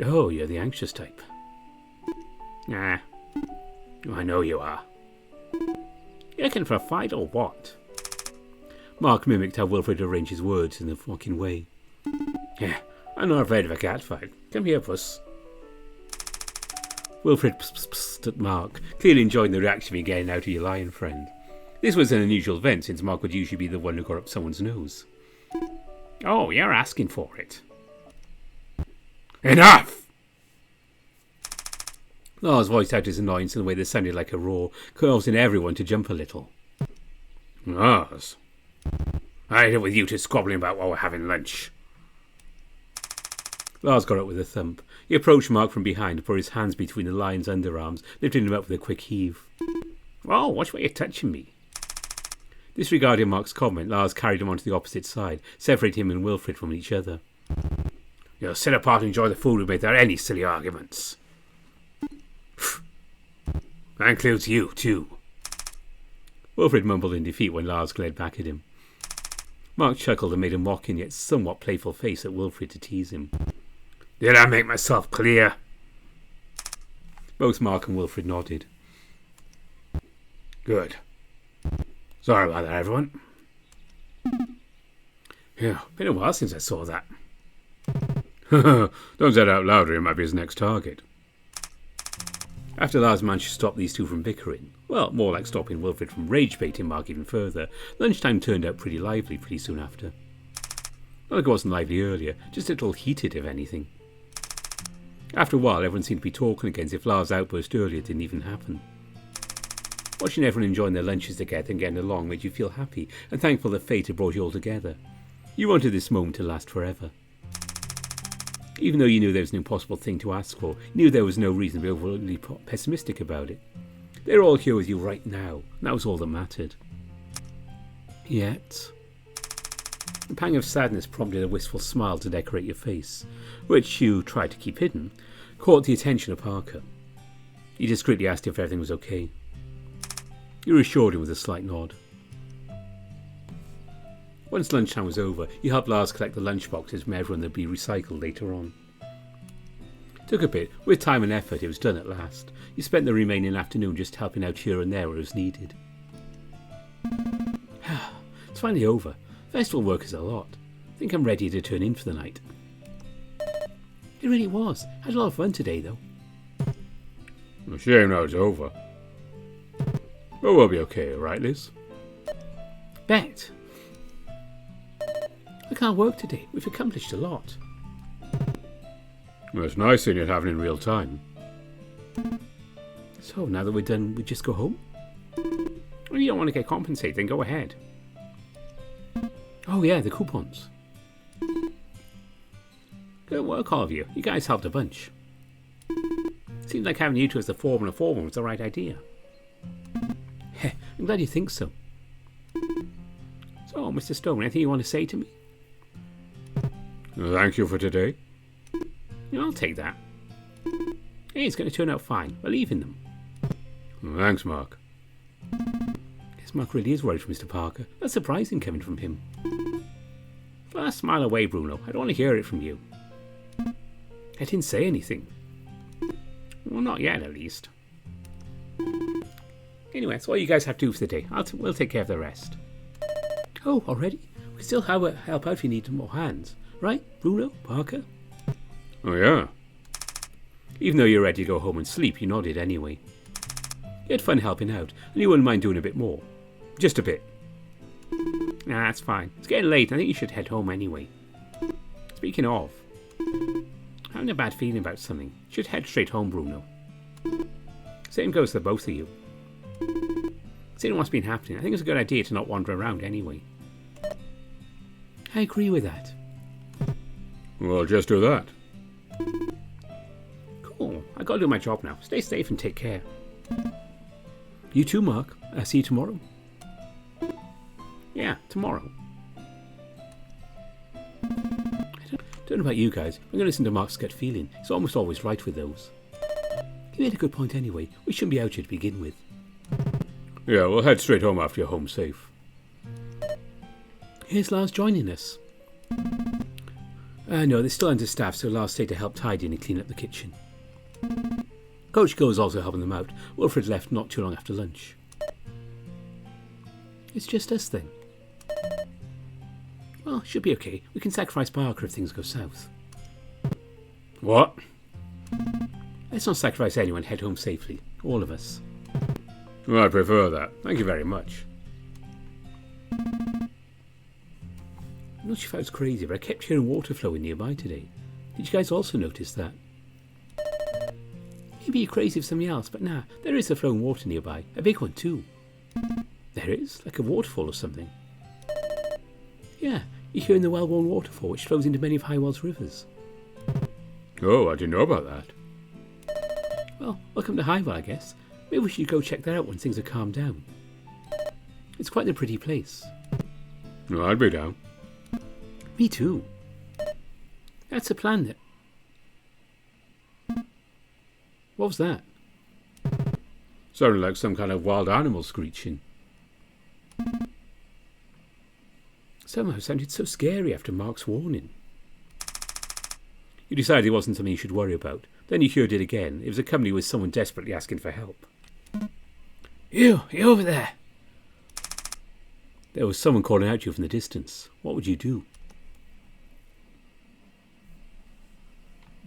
Oh, you're the anxious type. Nah. I know you are. You looking for a fight or what? Mark mimicked how Wilfred arranged his words in a fucking way. Yeah, I'm not afraid of a cat fight. Come here, puss. Wilfred pssed at Mark, clearly enjoying the reaction you're getting out of your lion friend. This was an unusual event since Mark would usually be the one who got up someone's nose. Oh, you're asking for it. Enough! Lars voiced out his annoyance in a way that sounded like a roar, causing everyone to jump a little. Lars, I had it with you two squabbling about while we're having lunch. Lars got up with a thump. He approached Mark from behind and put his hands between the lion's underarms, lifting him up with a quick heave. Oh, watch where you're touching me. Disregarding Mark's comment, Lars carried him onto the opposite side, separating him and Wilfred from each other. You'll sit apart and enjoy the food we made without any silly arguments. That includes you, too. Wilfred mumbled in defeat when Lars glared back at him. Mark chuckled and made a mocking yet somewhat playful face at Wilfred to tease him. Did I make myself clear? Both Mark and Wilfred nodded. Good. Sorry about that, everyone. Yeah, been a while since I saw that. Don't say it out loud or it might be his next target. After Lars managed to stop these two from bickering, well, more like stopping Wilfred from rage-baiting Mark even further, lunchtime turned out pretty lively pretty soon after. Not like it wasn't lively earlier, just a little heated if anything. After a while, everyone seemed to be talking again as if Lars' outburst earlier didn't even happen. Watching everyone enjoying their lunches together and getting along made you feel happy and thankful that fate had brought you all together. You wanted this moment to last forever. Even though you knew there was an impossible thing to ask for, you knew there was no reason to be overly pessimistic about it. They were all here with you right now, and that was all that mattered. Yet, a pang of sadness prompted a wistful smile to decorate your face, which you tried to keep hidden, caught the attention of Parker. He discreetly asked if everything was okay. You reassured him with a slight nod. Once lunchtime was over, you helped Lars collect the lunchboxes from everyone that would be recycled later on. Took a bit, with time and effort it was done at last. You spent the remaining afternoon just helping out here and there where it was needed. It's finally over. Festival work is a lot. I think I'm ready to turn in for the night. It really was. Had a lot of fun today though. A shame now it's over. But we'll be okay, right, Liz? Bet. I can't work today. We've accomplished a lot. Well, it's nice seeing it happen in real time. So, now that we're done, we just go home? Well, you don't want to get compensated, then go ahead. Oh yeah, the coupons. Good work, all of you. You guys helped a bunch. Seems like having you two as the foreman of foreman was the right idea. Heh, I'm glad you think so. So, Mr. Stone, anything you want to say to me? Thank you for today. I'll take that. Hey, it's going to turn out fine. Believe in them. Thanks, Mark. Yes, Mark really is worried for Mr. Parker. That's surprising coming from him. Well, smile away, Bruno. I don't want to hear it from you. I didn't say anything. Well, not yet, at least. Anyway, that's all you guys have to do for the day. We'll take care of the rest. Oh, already? We can still help out if you need more hands. Right, Bruno? Parker? Oh, yeah. Even though you're ready to go home and sleep, you nodded anyway. You had fun helping out, and you wouldn't mind doing a bit more. Just a bit. Nah, that's fine. It's getting late. I think you should head home anyway. Speaking of, having a bad feeling about something. You should head straight home, Bruno. Same goes for both of you. Seeing what's been happening, I think it's a good idea to not wander around anyway. I agree with that. Well, just do that. Cool. I gotta do my job now. Stay safe and take care. You too, Mark. I'll see you tomorrow. Yeah, tomorrow. I don't know about you guys. I'm going to listen to Mark's gut feeling. He's almost always right with those. He made a good point anyway. We shouldn't be out here to begin with. Yeah, we'll head straight home after you're home safe. Here's Lars joining us. No, they're still understaffed, so Lars stayed to help tidy and clean up the kitchen. Coach Go is also helping them out. Wilfred left not too long after lunch. It's just us then. Well, should be okay. We can sacrifice Parker if things go south. What? Let's not sacrifice anyone. Head home safely. All of us. Well, I prefer that. Thank you very much. I'm not sure if I was crazy, but I kept hearing water flowing nearby today. Did you guys also notice that? Maybe you're crazy for something else, but nah, there is a flowing water nearby. A big one too. There is, like a waterfall or something. Yeah, you're hearing the well-worn waterfall which flows into many of Highwell's rivers. Oh, I didn't know about that. Well, welcome to Highwell, I guess. Maybe we should go check that out when things are calmed down. It's quite a pretty place. Well, I'd be down. Me too. That's the plan then. What was that? Sounded like some kind of wild animal screeching. Somehow it sounded so scary after Mark's warning. You decided it wasn't something you should worry about, Then you heard it again. It was accompanied with someone desperately asking for help. You over there. There was someone calling out to you from the distance. What would you do?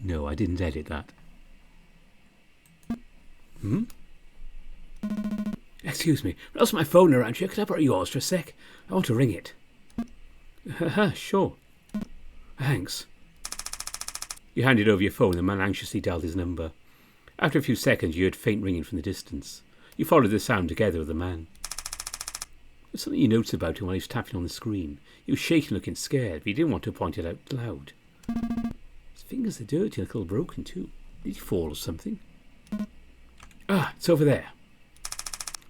No, I didn't edit that. Excuse me, I lost my phone around here. Could I borrow yours for a sec? I want to ring it. Sure. Thanks. You handed over your phone and the man anxiously dialed his number. After a few seconds, you heard faint ringing from the distance. You followed the sound together with the man. There's something you noticed about him while he was tapping on the screen. He was shaking, looking scared, but he didn't want to point it out loud. His fingers are dirty and a little broken too. Did he fall or something? Ah, it's over there.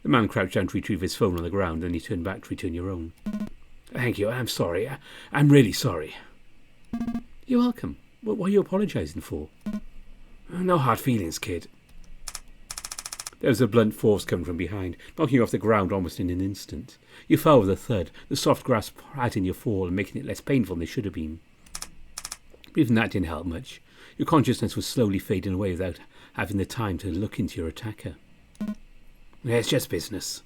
The man crouched down to retrieve his phone on the ground, then he turned back to return your own. Thank you, I'm sorry. I'm really sorry. You're welcome. What are you apologising for? No hard feelings, kid. There was a blunt force coming from behind, knocking you off the ground almost in an instant. You fell with a thud, the soft grass padding your fall and making it less painful than it should have been. But even that didn't help much. Your consciousness was slowly fading away without having the time to look into your attacker. Yeah, it's just business.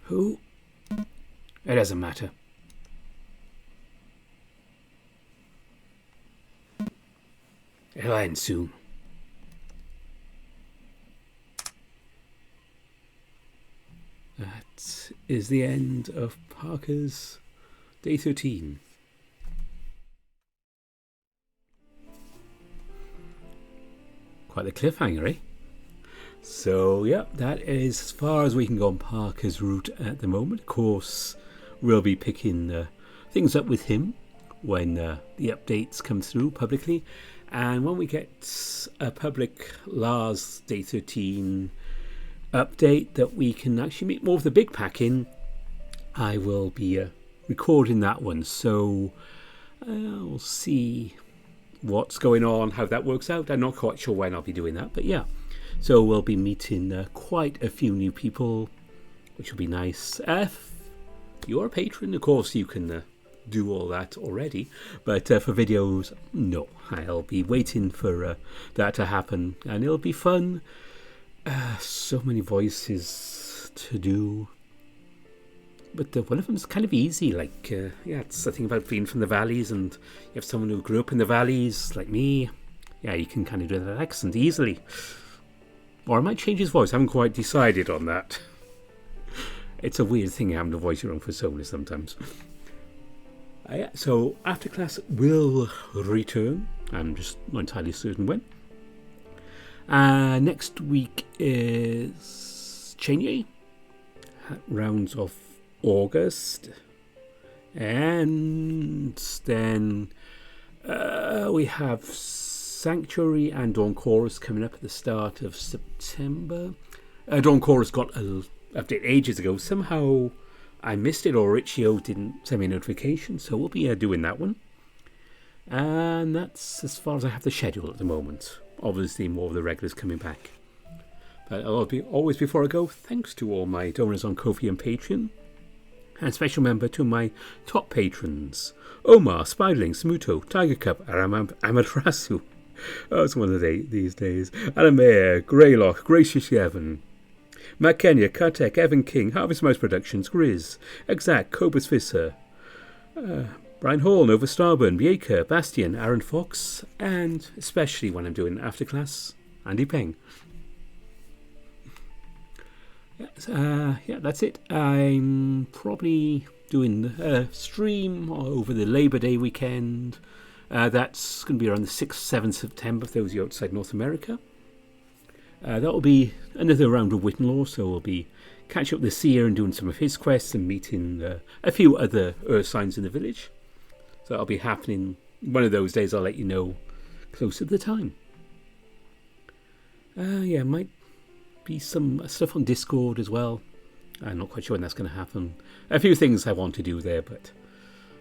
Who? It doesn't matter. It'll end soon. That is the end of Parker's Day 13. Quite the cliffhanger, eh? So, yeah, that is as far as we can go on Parker's route at the moment. Of course, we'll be picking things up with him when the updates come through publicly. And when we get a public Lars Day 13 update that we can actually make more of the big pack in, I will be recording that one. So we'll see what's going on, how that works out. I'm not quite sure when I'll be doing that, but yeah. So we'll be meeting quite a few new people, which will be nice. If you're a patron, of course, you can do all that already. But for videos, no. I'll be waiting for that to happen. And it'll be fun. So many voices to do. But one of them is kind of easy. Like, yeah, it's the thing about being from the valleys. And you have someone who grew up in the valleys, like me. Yeah, you can kind of do that accent easily. Or I might change his voice. I haven't quite decided on that. It's a weird thing having to voice your own persona sometimes. Yeah, so after class will return. I'm just not entirely certain when. Next week is Cheney. Rounds of August. And then we have Sanctuary and Dawn Chorus coming up at the start of September. Dawn Chorus got an update ages ago. Somehow I missed it, or Richio didn't send me a notification, so we'll be doing that one. And that's as far as I have the schedule at the moment. Obviously, more of the regulars coming back. But always before I go, thanks to all my donors on Ko-fi and Patreon. And special member to my top patrons: Omar, Spiderling, Smuto, Tiger Cup, Amaterasu. Oh, it's one of these days. Anamea, Greylock, Gracious Evan, Matt Kenya, Kartek, Evan King, Harvest Mouse Productions, Grizz, Exact, Cobus Visser, Brian Hall, Nova Starburn, Bieker, Bastian, Aaron Fox, and especially when I'm doing after class, Andy Peng. Yeah, that's it. I'm probably doing a stream over the Labor Day weekend. That's going to be around the 6th, 7th September for those of you outside North America. That will be another round of Whittenlaw, so we'll be catching up with the seer and doing some of his quests and meeting a few other Earth signs in the village. So that'll be happening one of those days. I'll let you know closer to the time. Yeah, might be some stuff on Discord as well. I'm not quite sure when that's going to happen. A few things I want to do there, but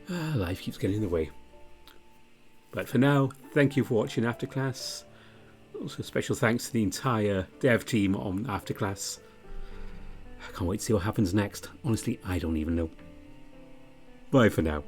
life keeps getting in the way. But for now, thank you for watching Afterclass. Also, special thanks to the entire dev team on Afterclass. I can't wait to see what happens next. Honestly, I don't even know. Bye for now.